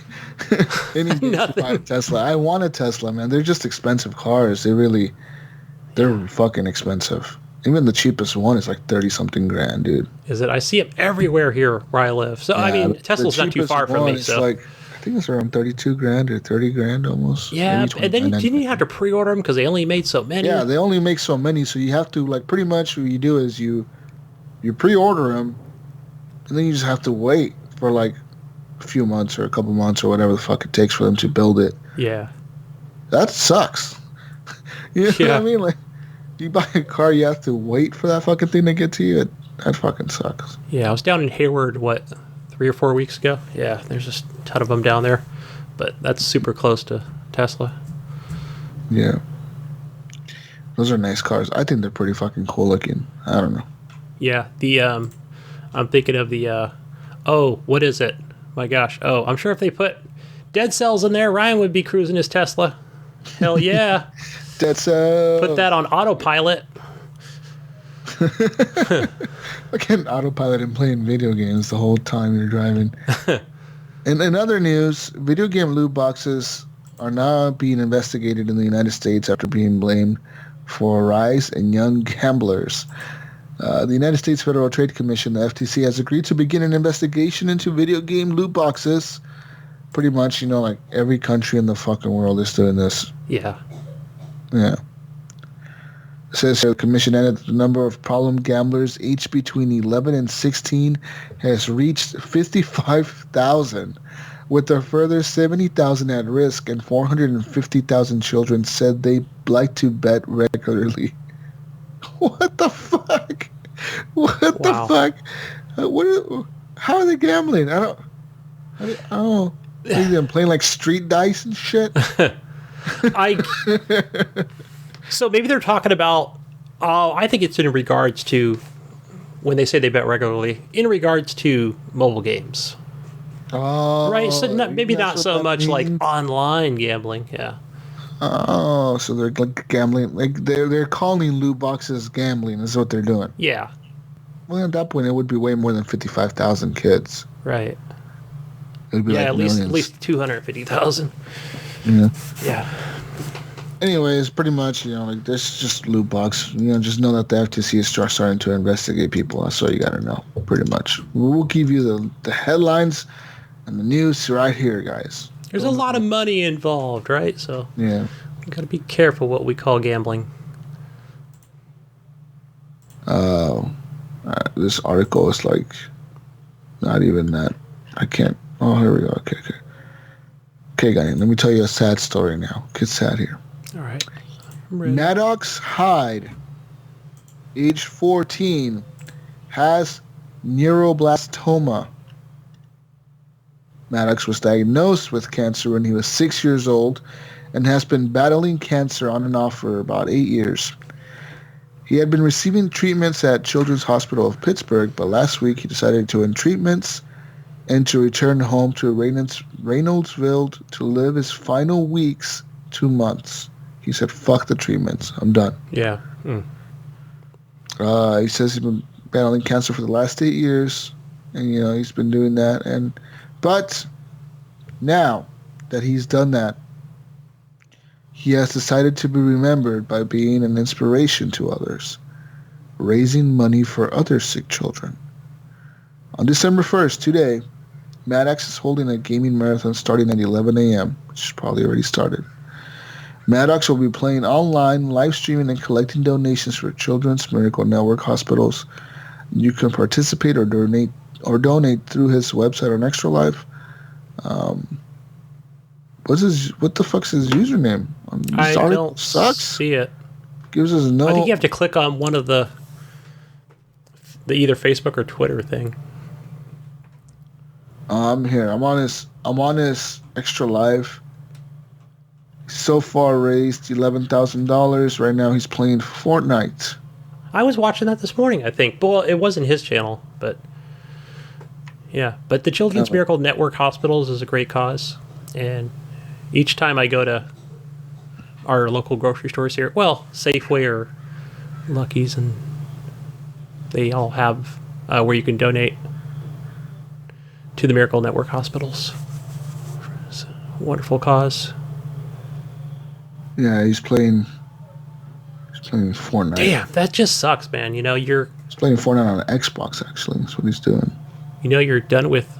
any games to buy a Tesla. I want a Tesla, man. They're just expensive cars. They're fucking expensive. Even the cheapest one is like 30-something grand, dude. Is it? I see them everywhere here where I live. So, I mean, Tesla's not too far from me. So I think it's around 32 grand or 30 grand almost. Yeah, and then didn't you have to pre-order them because they only made so many? Yeah, they only make so many, so you have to, like, pretty much what you do is you pre-order them, and then you just have to wait for, like, a few months or a couple months or whatever the fuck it takes for them to build it. Yeah. That sucks. You know what I mean? Like, you buy a car, you have to wait for that fucking thing to get to you. That fucking sucks. Yeah, I was down in Hayward, 3 or 4 weeks ago. Yeah, there's just a ton of them down there, but that's super close to Tesla. Yeah, those are nice cars. I think they're pretty fucking cool looking. I don't know. Yeah, I'm thinking of the what is it? My gosh. Oh, I'm sure if they put Dead Cells in there, Ryan would be cruising his Tesla. Hell yeah. Dead Cells. Put that on autopilot. I can't autopilot and playing video games the whole time you're driving. And in other news, video game loot boxes are now being investigated in the United States after being blamed for a rise in young gamblers. The United States Federal Trade Commission, the FTC, has agreed to begin an investigation into video game loot boxes. Pretty much, like every country in the fucking world is doing this. Yeah. Yeah. It says here the commission added that the number of problem gamblers aged between 11 and 16 has reached 55,000, with a further 70,000 at risk, and 450,000 children said they like to bet regularly. What the fuck? What the fuck? How are they gambling? I don't. Maybe they're playing like street dice and shit. So maybe they're talking about. I think it's in regards to when they say they bet regularly. In regards to mobile games. Oh, right. So maybe not so much like online gambling. Yeah. Oh, so they're like gambling, like they're calling loot boxes gambling is what they're doing. Yeah. Well, at that point, it would be way more than 55,000 kids. Right. It would be like at millions. least 250,000. Yeah. Yeah. Anyways, pretty much, like this is just loot box. Just know that the FTC is starting to investigate people. That's all you gotta know. Pretty much. We'll give you the headlines and the news right here, guys. There's a lot of money involved, right? So yeah, we got to be careful what we call gambling. This article is like not even that. I can't. Oh, here we go. Okay, Gunny. Let me tell you a sad story now. Get sad here. All right. I'm ready. Maddox Hyde, age 14, has neuroblastoma. Maddox was diagnosed with cancer when he was 6 years old and has been battling cancer on and off for about 8 years. He had been receiving treatments at Children's Hospital of Pittsburgh, but last week he decided to end treatments and to return home to Reynoldsville to live his final weeks, 2 months. He said, fuck the treatments. I'm done. Yeah. He says he's been battling cancer for the last 8 years, and, he's been doing that, but now that he's done that, he has decided to be remembered by being an inspiration to others, raising money for other sick children. On December 1st, today, Maddox is holding a gaming marathon starting at 11 a.m., which is probably already started. Maddox will be playing online, live streaming, and collecting donations for Children's Miracle Network hospitals. You can participate or donate through his website on Extra Life. What the fuck's his username? I don't see it. Gives us no. I think you have to click on one of the either Facebook or Twitter thing. I'm here. I'm on his Extra Life. So far raised $11,000. Right now he's playing Fortnite. I was watching that this morning, I think. Well, it wasn't his channel, but yeah. But the Children's Miracle Network Hospitals is a great cause. And each time I go to our local grocery stores here, well, Safeway or Lucky's, and they all have where you can donate to the Miracle Network Hospitals. It's a wonderful cause. Yeah, he's playing Fortnite. Damn, that just sucks, man. He's playing Fortnite on Xbox, actually. That's what he's doing. You're done with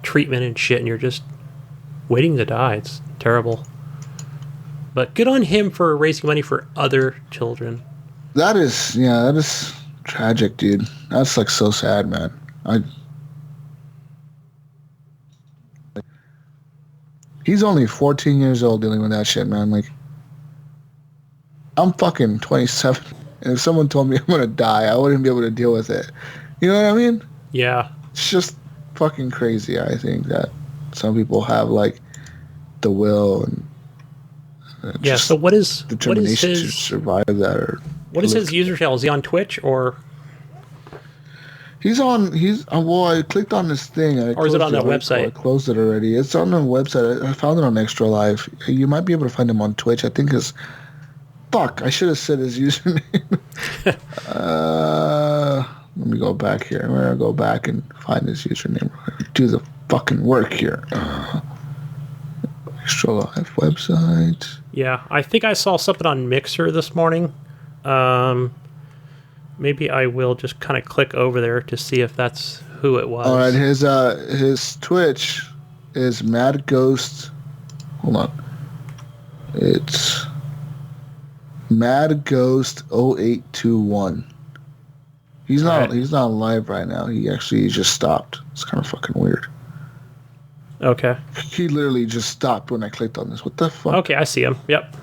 treatment and shit, and you're just waiting to die. It's terrible. But good on him for raising money for other children. That is tragic, dude. That's like so sad, man. He's only 14 years old dealing with that shit, man. Like, I'm fucking 27, and if someone told me I'm gonna die, I wouldn't be able to deal with it. You know what I mean? Yeah. It's just fucking crazy. I think that some people have like the will and yeah. So what is determination his, to survive that? Or what is his user channel? Is he on Twitch or? Well, I clicked on this thing. Or is it on that website? I closed it already. It's on the website. I found it on Extra Life. You might be able to find him on Twitch. I think his... Fuck, I should have said his username. Let me go back here. I'm going to go back and find his username. Do the fucking work here. Extra Life website. Yeah, I think I saw something on Mixer this morning. Maybe I will just kind of click over there to see if that's who it was. All right, his Twitch is Mad Ghost. Hold on. It's Mad Ghost 0821. He's not live right now. He just stopped. It's kind of fucking weird. Okay. He literally just stopped when I clicked on this. What the fuck? Okay, I see him. Yep.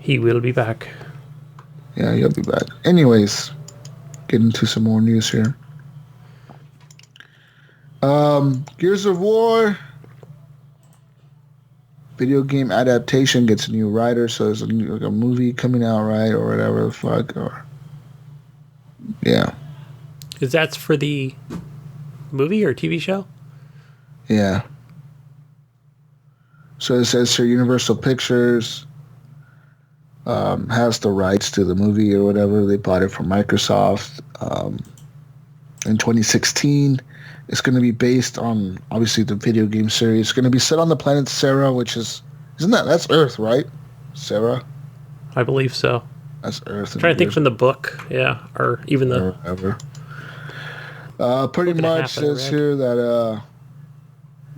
He will be back. Yeah, he'll be back. Anyways, get into some more news here. Gears of War video game adaptation gets a new writer, so there's a movie coming out, right, or whatever the fuck, or yeah. Is that for the movie or TV show? Yeah. So it says here Universal Pictures has the rights to the movie or whatever. They bought it from Microsoft in 2016. It's going to be based on, obviously, the video game series. It's going to be set on the planet Sarah, which is... That's Earth, right? Sarah? I believe so. That's Earth. I'm trying to think from the book, yeah, or even the... Or whatever. Pretty much says here that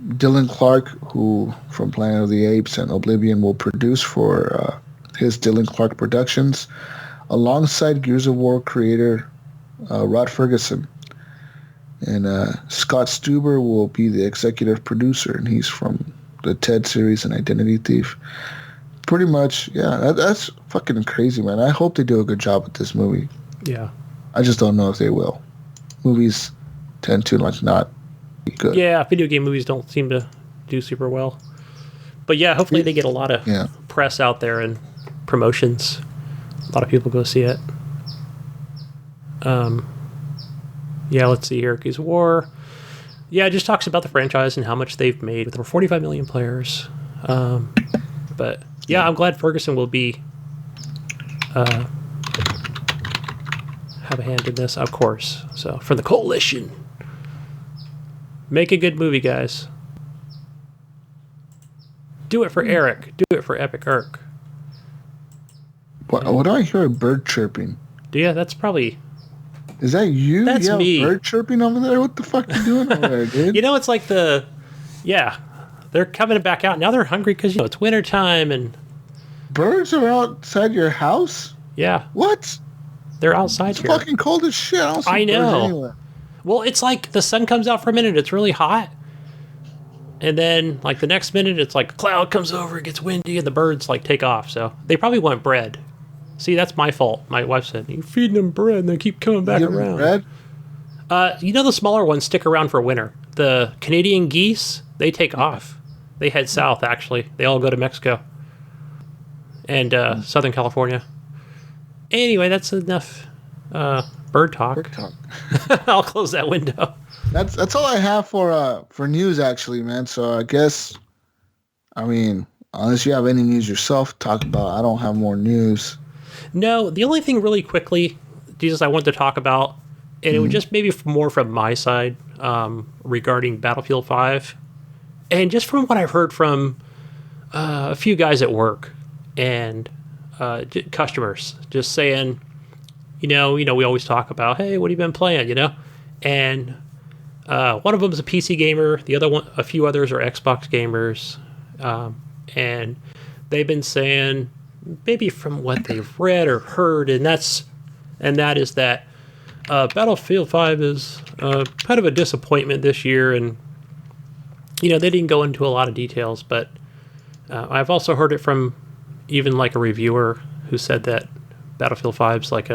Dylan Clark, who from Planet of the Apes and Oblivion, will produce for his Dylan Clark Productions, alongside Gears of War creator Rod Ferguson. And Scott Stuber will be the executive producer, and he's from the Ted series and Identity Thief. Pretty much, yeah, that's fucking crazy, man. I hope they do a good job with this movie. Yeah. I just don't know if they will. Movies tend to not be good. Yeah, video game movies don't seem to do super well. But yeah, hopefully they get a lot of press out there and promotions. A lot of people go see it. Yeah, let's see here. Gears of War. Yeah, it just talks about the franchise and how much they've made with over 45 million players. But yeah, I'm glad Ferguson will be have a hand in this, of course. So for the Coalition, make a good movie, guys. Do it for Eric. Do it for Epic Arc. What do I hear? A bird chirping. Yeah, that's probably... Is that you? That's you have me. A bird chirping over there? What the fuck you doing over there, dude? It's like they're coming back out. Now they're hungry because, it's winter time and... Birds are outside your house? Yeah. What? They're outside it's here. It's fucking cold as shit. I don't see know. birds anywhere. Well, it's like the sun comes out for a minute. It's really hot. And then, like, the next minute, it's like a cloud comes over, it gets windy, and the birds, like, take off. So they probably want bread. See, that's my fault. My wife said, you're feeding them bread, and they keep coming back around. Bread? The smaller ones stick around for winter. The Canadian geese, they take off. They head south, actually. They all go to Mexico and Southern California. Anyway, that's enough bird talk. Bird talk. I'll close that window. That's all I have for news, actually, man. So I guess, unless you have any news yourself to talk about, I don't have more news. No, the only thing really quickly, Jesus, I wanted to talk about, and it was just maybe more from my side regarding Battlefield 5, and just from what I've heard from a few guys at work and customers, just saying, we always talk about, hey, what have you been playing, And one of them is a PC gamer, the other one, a few others are Xbox gamers, and they've been saying, maybe from what they've read or heard, and that is that Battlefield 5 is kind of a disappointment this year, and they didn't go into a lot of details, but I've also heard it from even like a reviewer who said that Battlefield 5's like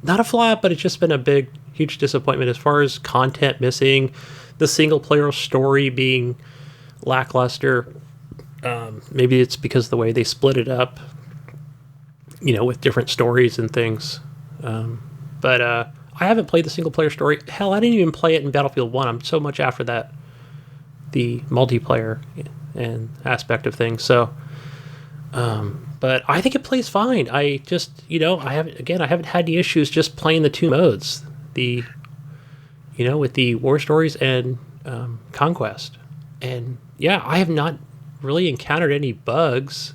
not a flop, but it's just been a huge disappointment as far as content missing, the single player story being lackluster. Maybe it's because of the way they split it up, with different stories and things. But I haven't played the single player story. Hell, I didn't even play it in Battlefield 1. I'm so much after that, the multiplayer and aspect of things. So, but I think it plays fine. I just, I haven't had any issues just playing the two modes, with the war stories and Conquest. And yeah, I have not really encountered any bugs.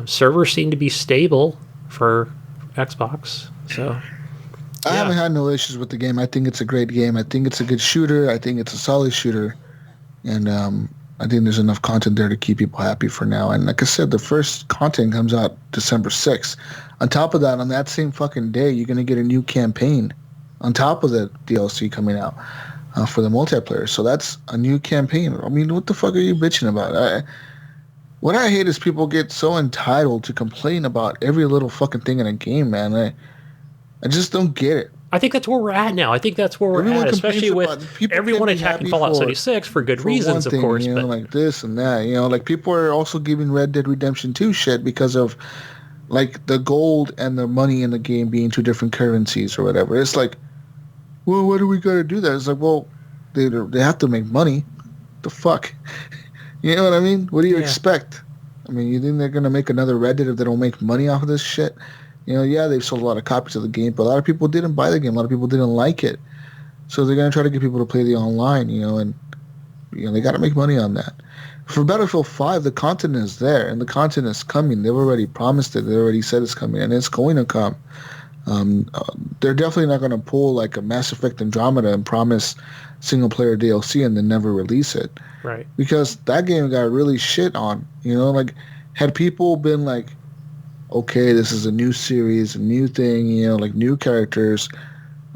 Servers seem to be stable for Xbox, so I haven't had no issues with the game. I think it's a great game. I think it's a good shooter. I think it's a solid shooter, and I think there's enough content there to keep people happy for now. And like I said, the first content comes out December 6th. On top of that, on that same fucking day, you're gonna get a new campaign on top of the DLC coming out for the multiplayer. So that's a new campaign. I mean, what the fuck are you bitching about? What I hate is people get so entitled to complain about every little fucking thing in a game, man. I just don't get it. I think that's where we're at now. I think that's where we're at, especially with everyone attacking Fallout 76 for good reasons, of course. You know, like this and that. You know, like people are also giving Red Dead Redemption 2 shit because of like the gold and the money in the game being two different currencies or whatever. It's like, well, why do we gotta do that? It's like, well, they have to make money. The fuck? You know what I mean? What do you expect? I mean, you think they're going to make another Red Dead if they don't make money off of this shit? You know, yeah, they've sold a lot of copies of the game, but a lot of people didn't buy the game. A lot of people didn't like it. So they're going to try to get people to play the online, you know, and they got to make money on that. For Battlefield 5, the content is there, and the content is coming. They've already promised it. They already said it's coming, and it's going to come. They're definitely not going to pull like a Mass Effect Andromeda and promise single-player DLC and then never release it. Right. Because that game got really shit on. You know, like, had people been like, okay, this is a new series, a new thing, you know, like new characters,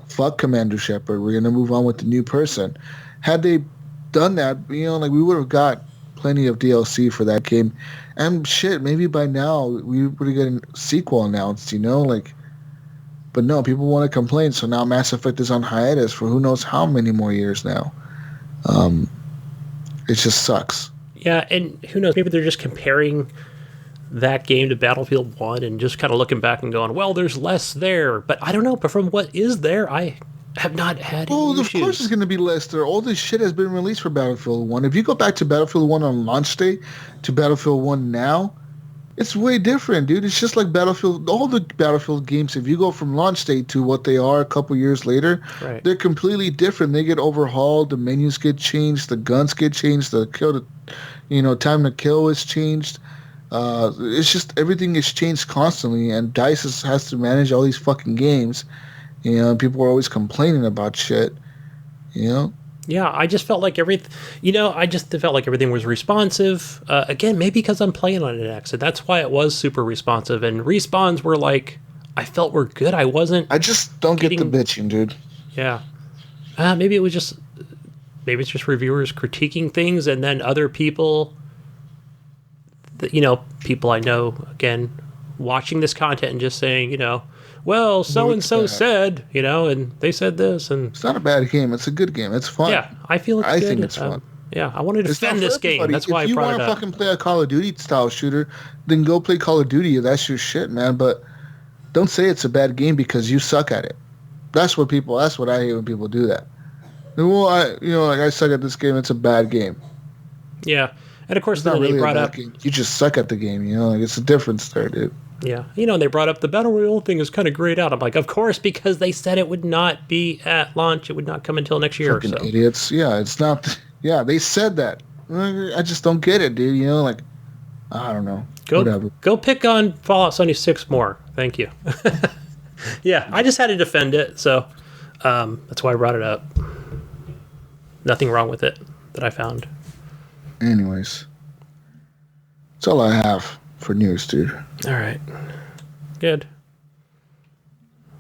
fuck Commander Shepard, we're going to move on with the new person. Had they done that, you know, like we would have got plenty of DLC for that game. And shit, maybe by now we would have gotten a sequel announced, you know, like, but no, people want to complain, so now Mass Effect is on hiatus for who knows how many more years now. It just sucks. Yeah, and who knows, maybe they're just comparing that game to Battlefield 1 and just kind of looking back and going, well, there's less there. But I don't know, but from what is there, I have not had any issues. Of course there's going to be less there. All this shit has been released for Battlefield 1. If you go back to Battlefield 1 on launch day to Battlefield 1 now, it's way different, dude. It's just like Battlefield. All the Battlefield games, if you go from launch date to what they are a couple years later, right, they're completely different. They get overhauled. The menus get changed. The guns get changed. The kill, time to kill is changed. It's just everything is changed constantly, and DICE has to manage all these fucking games. You know, and people are always complaining about shit. You know. Yeah, I just felt like everything was responsive. Again, maybe because I'm playing on an X, and that's why it was super responsive. And respawns were like, I felt were good. I just don't get the bitching, dude. Yeah. Maybe it's just reviewers critiquing things, and then other people, people I know, again, watching this content and just saying, well, so-and-so said, and they said this. And it's not a bad game. It's a good game. It's fun. Yeah, I feel it's good. I think it's fun. Yeah, I want to defend this game. That's why I brought it up. If you want to fucking play a Call of Duty style shooter, then go play Call of Duty. That's your shit, man. But don't say it's a bad game because you suck at it. That's what I hate when people do that. Well, I suck at this game. It's a bad game. Yeah. And of course, it's not really a bad game. You just suck at the game, it's a difference there, dude. Yeah. And they brought up the Battle Royale thing is kind of grayed out. I'm like, of course, because they said it would not be at launch. It would not come until next year. Fucking idiots. Yeah, it's not. Yeah, they said that. I just don't get it, dude. I don't know. Whatever. Go pick on Fallout 76 more. Thank you. Yeah, I just had to defend it. So that's why I brought it up. Nothing wrong with it that I found. Anyways, that's all I have for news, dude. All right. Good.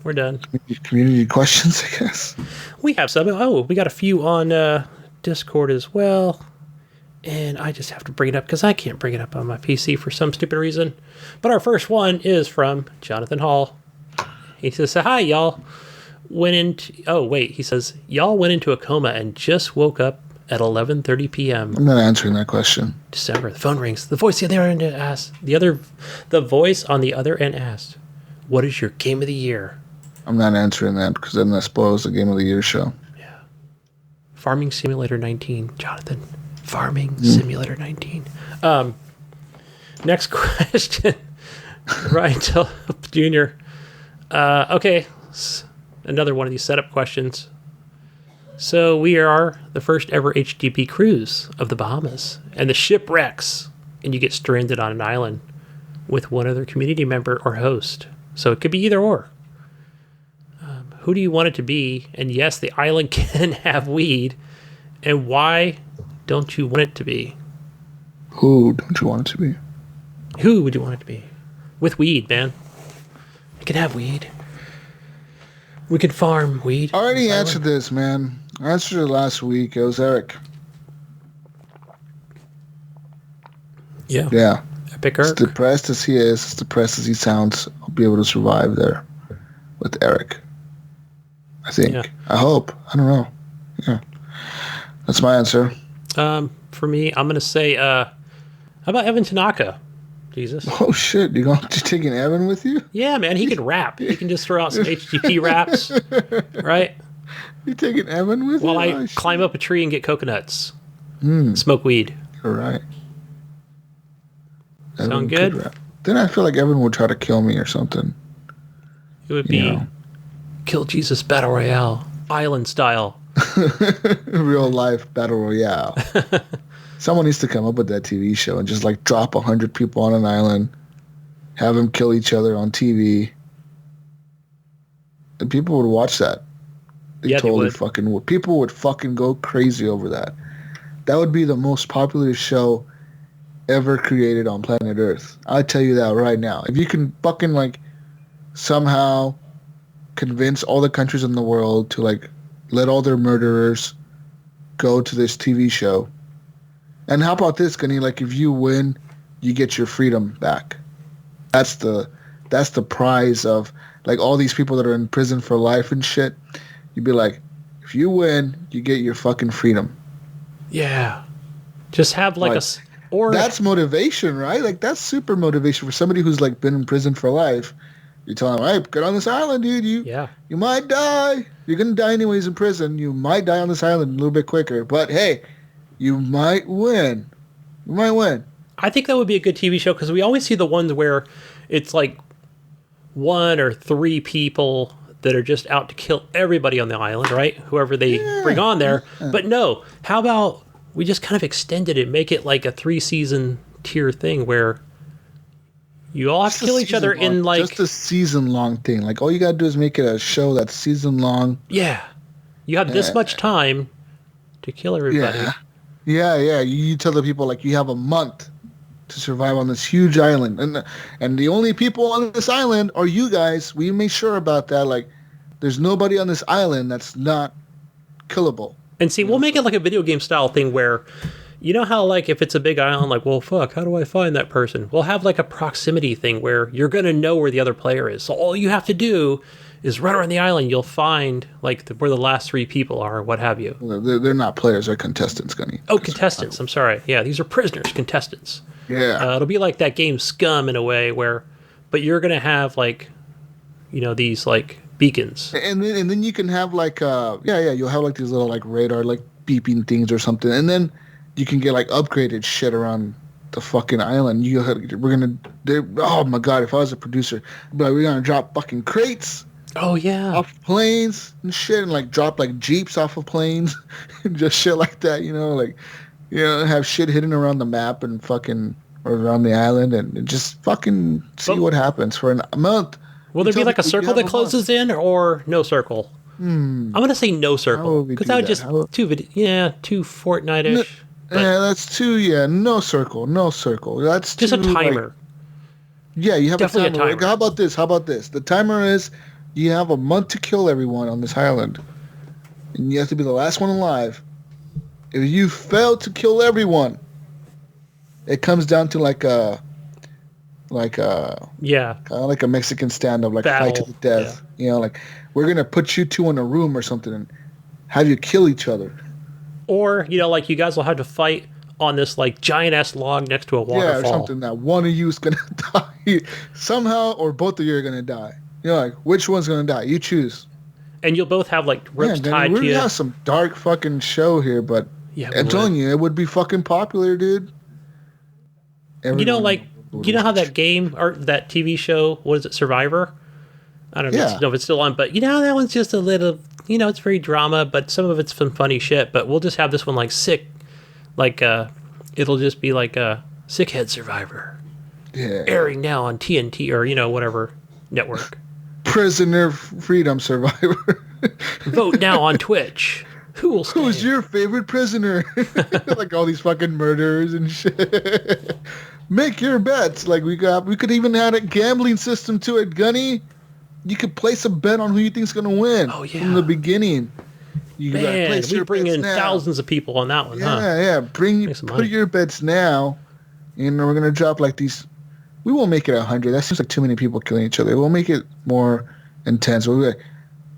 We're done. Community questions, I guess. We have some. Oh, we got a few on Discord as well. And I just have to bring it up because I can't bring it up on my PC for some stupid reason. But our first one is from Jonathan Hall. He says, hi, y'all. He says, y'all went into a coma and just woke up at 11:30 p.m. I'm not answering that question. December. The phone rings. The voice on the other end asked. The voice on the other end asked, "What is your game of the year?" I'm not answering that because then that spoils the game of the year show. Yeah. Farming Simulator 19, Jonathan. Farming Simulator 19. Next question. Ryan Tulip Jr. Okay. Another one of these setup questions. So we are the first ever HGP cruise of the Bahamas, and the ship wrecks, and you get stranded on an island with one other community member or host. So it could be either or. Who do you want it to be? And yes, the island can have weed. And why don't you want it to be? Who don't you want it to be? Who would you want it to be? With weed, man. You can have weed. We can farm weed. I already answered this, man. I answered it last week. It was Eric. Yeah. Yeah. Epic As Eric. depressed as he is, as depressed as he sounds, I'll be able to survive there with Eric. I think. Yeah. I hope. I don't know. Yeah. That's my answer. For me, I'm going to say, how about Evan Tanaka? Jesus. Oh, shit. You taking Evan with you? Yeah, man. He can rap. He can just throw out some HGP raps. Right? You taking Evan with you? While I Oh, climb up a tree and get coconuts. Smoke weed. You're right. Sound Evan good? could rap. Then I feel like Evan would try to kill me or something. It would be Kill Jesus Battle Royale. Island style. Real life battle royale. Someone needs to come up with that TV show and just like drop 100 people on an island, have them kill each other on TV, and people would watch that. They would. People would fucking go crazy over that. That would be the most popular show ever created on planet Earth. I tell you that right now. If you can fucking like somehow convince all the countries in the world to like let all their murderers go to this TV show. And how about this, Gunny? Like, if you win, you get your freedom back. That's the prize of, like, all these people that are in prison for life and shit. You'd be like, if you win, you get your fucking freedom. Yeah. Just have, like, or that's motivation, right? Like, that's super motivation for somebody who's, like, been in prison for life. You tell them, hey, get on this island, dude. You might die. You're going to die anyways in prison. You might die on this island a little bit quicker. But, hey, you might win. You might win. I think that would be a good TV show because we always see the ones where it's like 1 or 3 people that are just out to kill everybody on the island, right? Whoever they bring on there. Yeah. But no, how about we just kind of extend it and make it like a 3-season tier thing where you all have to kill each other in like... Just a season-long thing. Like, all you got to do is make it a show that's season-long. Yeah. You have this much time to kill everybody. Yeah. You tell the people, like, you have a month to survive on this huge island. And the only people on this island are you guys. We make sure about that. Like, there's nobody on this island that's not killable. And see, we'll make it like a video game style thing where... You know how, like, if it's a big island, like, well, fuck, how do I find that person? We'll have, like, a proximity thing where you're going to know where the other player is. So all you have to do is run around the island. You'll find, like, where the last 3 people are, or what have you. They're not players. They're contestants, Gunny. Oh, contestants. I'm sorry. Yeah, these are prisoners, contestants. Yeah. It'll be like that game Scum in a way where... But you're going to have, like, you know, these, like, beacons. And then you can have, like, you'll have, like, these little, like, radar, like, beeping things or something. And then... You can get like upgraded shit around the fucking island. Oh my god! If I was a producer, I'd be like, we're gonna drop fucking crates. Oh yeah. Off planes and shit, and like drop like jeeps off of planes, and just shit like that. Have shit hidden around the map and fucking or around the island, and just fucking see what happens for a month. Will there be like a circle that closes in, or no circle? I'm gonna say no circle because that would just too Fortnite-ish. Yeah, that's too. Yeah, no circle. That's just too, a timer. Like, you have definitely a timer. a timer. How about this? The timer is you have a month to kill everyone on this island, and you have to be the last one alive. If you fail to kill everyone, it comes down to like a kind of like a Mexican standoff, like battle. Fight to the death. Yeah. Like we're gonna put you two in a room or something and have you kill each other. Or, like you guys will have to fight on this like giant-ass log next to a waterfall. Yeah, or something that one of you is going to die somehow, or both of you are going to die. Like, which one's going to die? You choose. And you'll both have like ropes tied to you. We have some dark fucking show here, but I'm telling you, it would be fucking popular, dude. You know how that game or that TV show, what is it, Survivor? I don't know if it's still on, but that one's just a little, it's very drama, but some of it's some funny shit. But we'll just have this one like sick, like it'll just be like a Sickhead Survivor, airing now on TNT or whatever network. Prisoner Freedom Survivor. Vote now on Twitch. Who's your favorite prisoner? Like all these fucking murderers and shit. Make your bets. Like we could even add a gambling system to it, Gunny. You could place a bet on who you think's gonna win. Oh yeah. From the beginning. You We bring in thousands of people on that one, Yeah. Put your bets now. And we're gonna drop like these. We won't make it 100. That seems like too many people killing each other. We'll make it more intense. We'll be like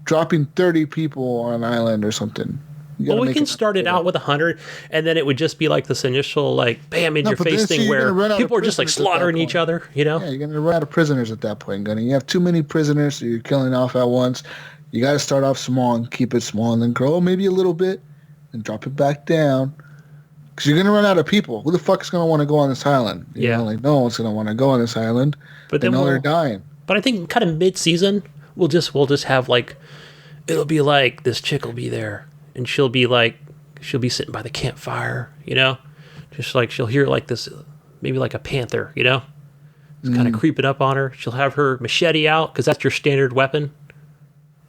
dropping 30 people on an island or something. Well, we can start it out with 100, and then it would just be like this initial, like, bam, in your face thing where people are just like slaughtering each other, Yeah, you're going to run out of prisoners at that point, Gunny. You have too many prisoners, so you're killing off at once. You got to start off small and keep it small, and then grow maybe a little bit and drop it back down. Because you're going to run out of people. Who the fuck is going to want to go on this island? Like, no one's going to want to go on this island. But then they're dying. But I think kind of mid-season, we'll just have, like, it'll be like this chick will be there. And she'll be sitting by the campfire, just like she'll hear like this, maybe like a panther, it's kind of creeping up on her. She'll have her machete out because that's your standard weapon.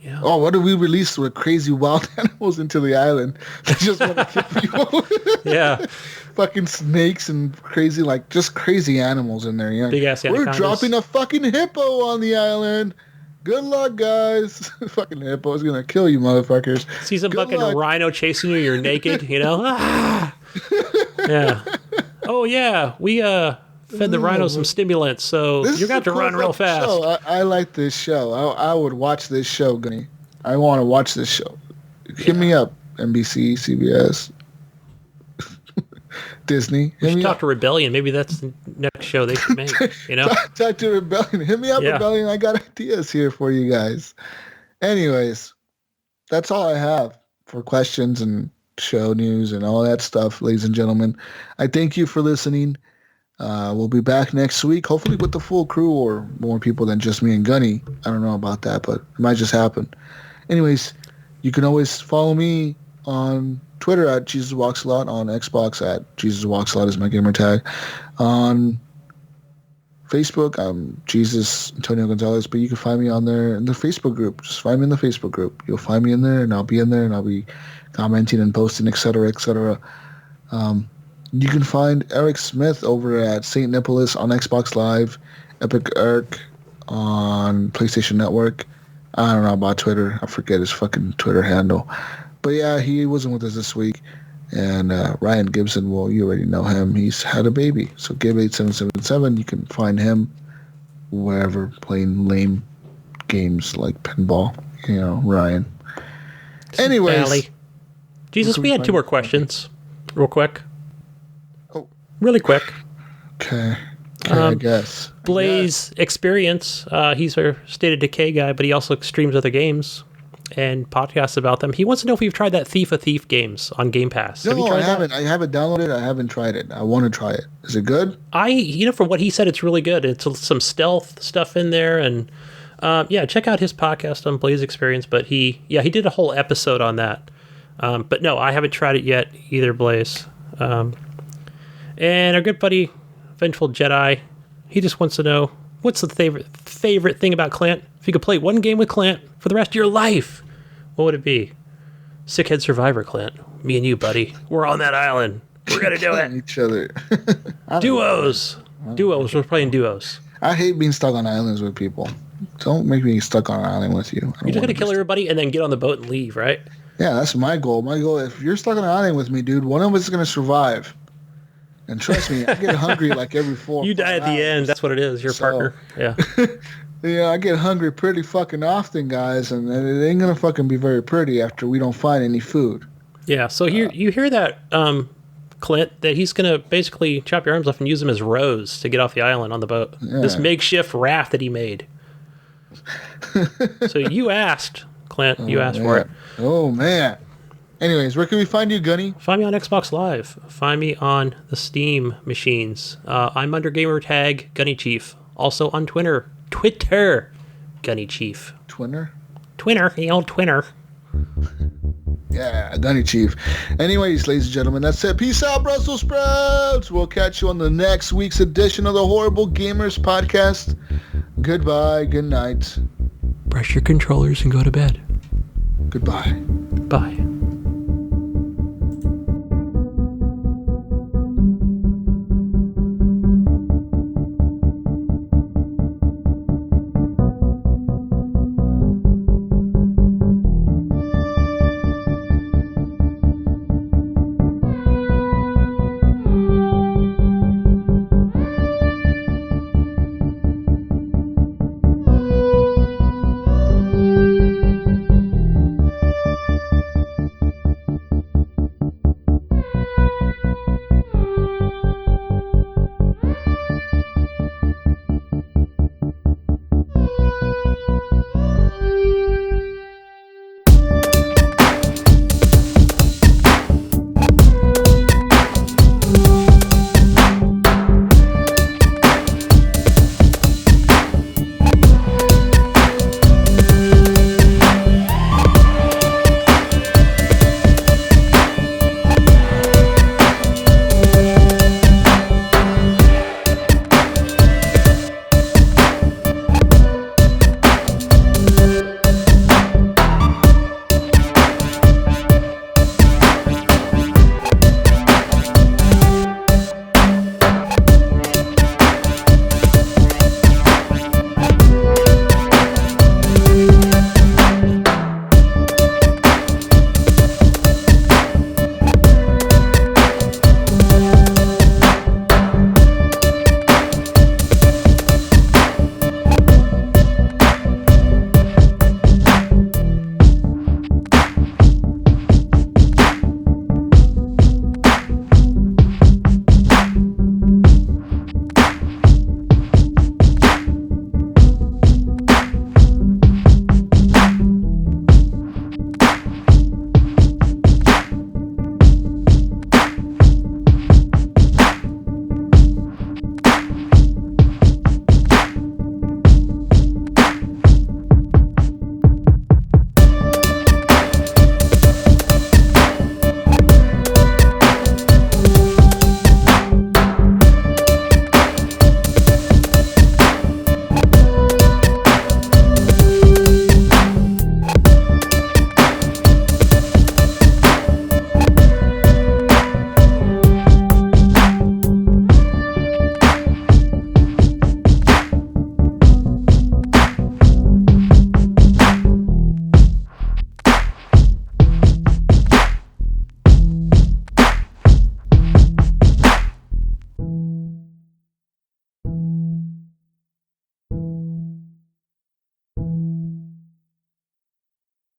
Yeah. Oh, what if we release with crazy wild animals into the island? They just want to kill people. Yeah. Fucking snakes and crazy, like just crazy animals in there. Big ass anacondas. We're dropping a fucking hippo on the island. Good luck, guys. Fucking hippo's gonna kill you, motherfuckers. See some fucking rhino chasing you, you're naked, Ah! Yeah. Oh, yeah. We fed the rhino some stimulants, so you're going to have to run real fast. I like this show. I would watch this show, Gunny. I want to watch this show. Hit me up, NBC, CBS, Disney. We should talk to Rebellion. Maybe that's the next show they should make, Talk to Rebellion. Hit me up, Rebellion. I got ideas here for you guys. Anyways, that's all I have for questions and show news and all that stuff, ladies and gentlemen. I thank you for listening. We'll be back next week, hopefully with the full crew or more people than just me and Gunny. I don't know about that, but it might just happen. Anyways, you can always follow me on Twitter at Jesus Walks a Lot, on Xbox at Jesus Walks a Lot is my gamer tag. On Facebook, I'm Jesus Antonio Gonzalez, but you can find me on there in the Facebook group. Just find me in the Facebook group. You'll find me in there, and I'll be in there, and I'll be commenting and posting, etc., etc. You can find Eric Smith over at St. Nicholas on Xbox Live, Epic Eric on PlayStation Network. I don't know about Twitter. I forget his fucking Twitter handle. But yeah, he wasn't with us this week. And Ryan Gibson, well, you already know him. He's had a baby. So Gib8777, you can find him wherever playing lame games like pinball. Ryan. Anyways. Jesus, we had 2 more questions. Real quick. Oh. Really quick. Okay, I guess. Blaze Experience. He's our State of Decay guy, but he also streams other games and podcasts about them. He wants to know if we've tried that Thief of Thief games on Game Pass. No, I haven't. I haven't downloaded it. I haven't tried it. I want to try it. Is it good? From what he said, it's really good. It's some stealth stuff in there, and check out his podcast on Blaze Experience. But he did a whole episode on that. But no, I haven't tried it yet either, Blaze. And our good buddy, Vengeful Jedi, he just wants to know, what's the favorite thing about Clint? If you could play one game with Clint for the rest of your life, what would it be? Sickhead Survivor, Clint. Me and you, buddy. We're on that island. We're going to do it. Each other. Duos. We're playing duos. I hate being stuck on islands with people. Don't make me stuck on an island with you. You're just going to kill everybody and then get on the boat and leave, right? Yeah, that's my goal. My goal, if you're stuck on an island with me, dude, one of us is going to survive. And trust me, I get hungry like every 4 You die at the end. That's what it is. Your partner. Yeah. Yeah, I get hungry pretty fucking often, guys, and it ain't going to fucking be very pretty after we don't find any food. Yeah, so here you hear that, Clint, that he's going to basically chop your arms off and use them as rows to get off the island on the boat. Yeah. This makeshift raft that he made. So you asked, Clint. You asked for it. Oh, man. Anyways, where can we find you, Gunny? Find me on Xbox Live. Find me on the Steam machines. I'm under gamer tag Gunny Chief. Also on Twitter, Gunny Chief. Twinner? The old Twinner. Yeah, Gunny Chief. Anyways, ladies and gentlemen, that's it. Peace out, Brussels sprouts. We'll catch you on the next week's edition of the Horrible Gamers podcast. Goodbye. Good night. Brush your controllers and go to bed. Goodbye. Bye.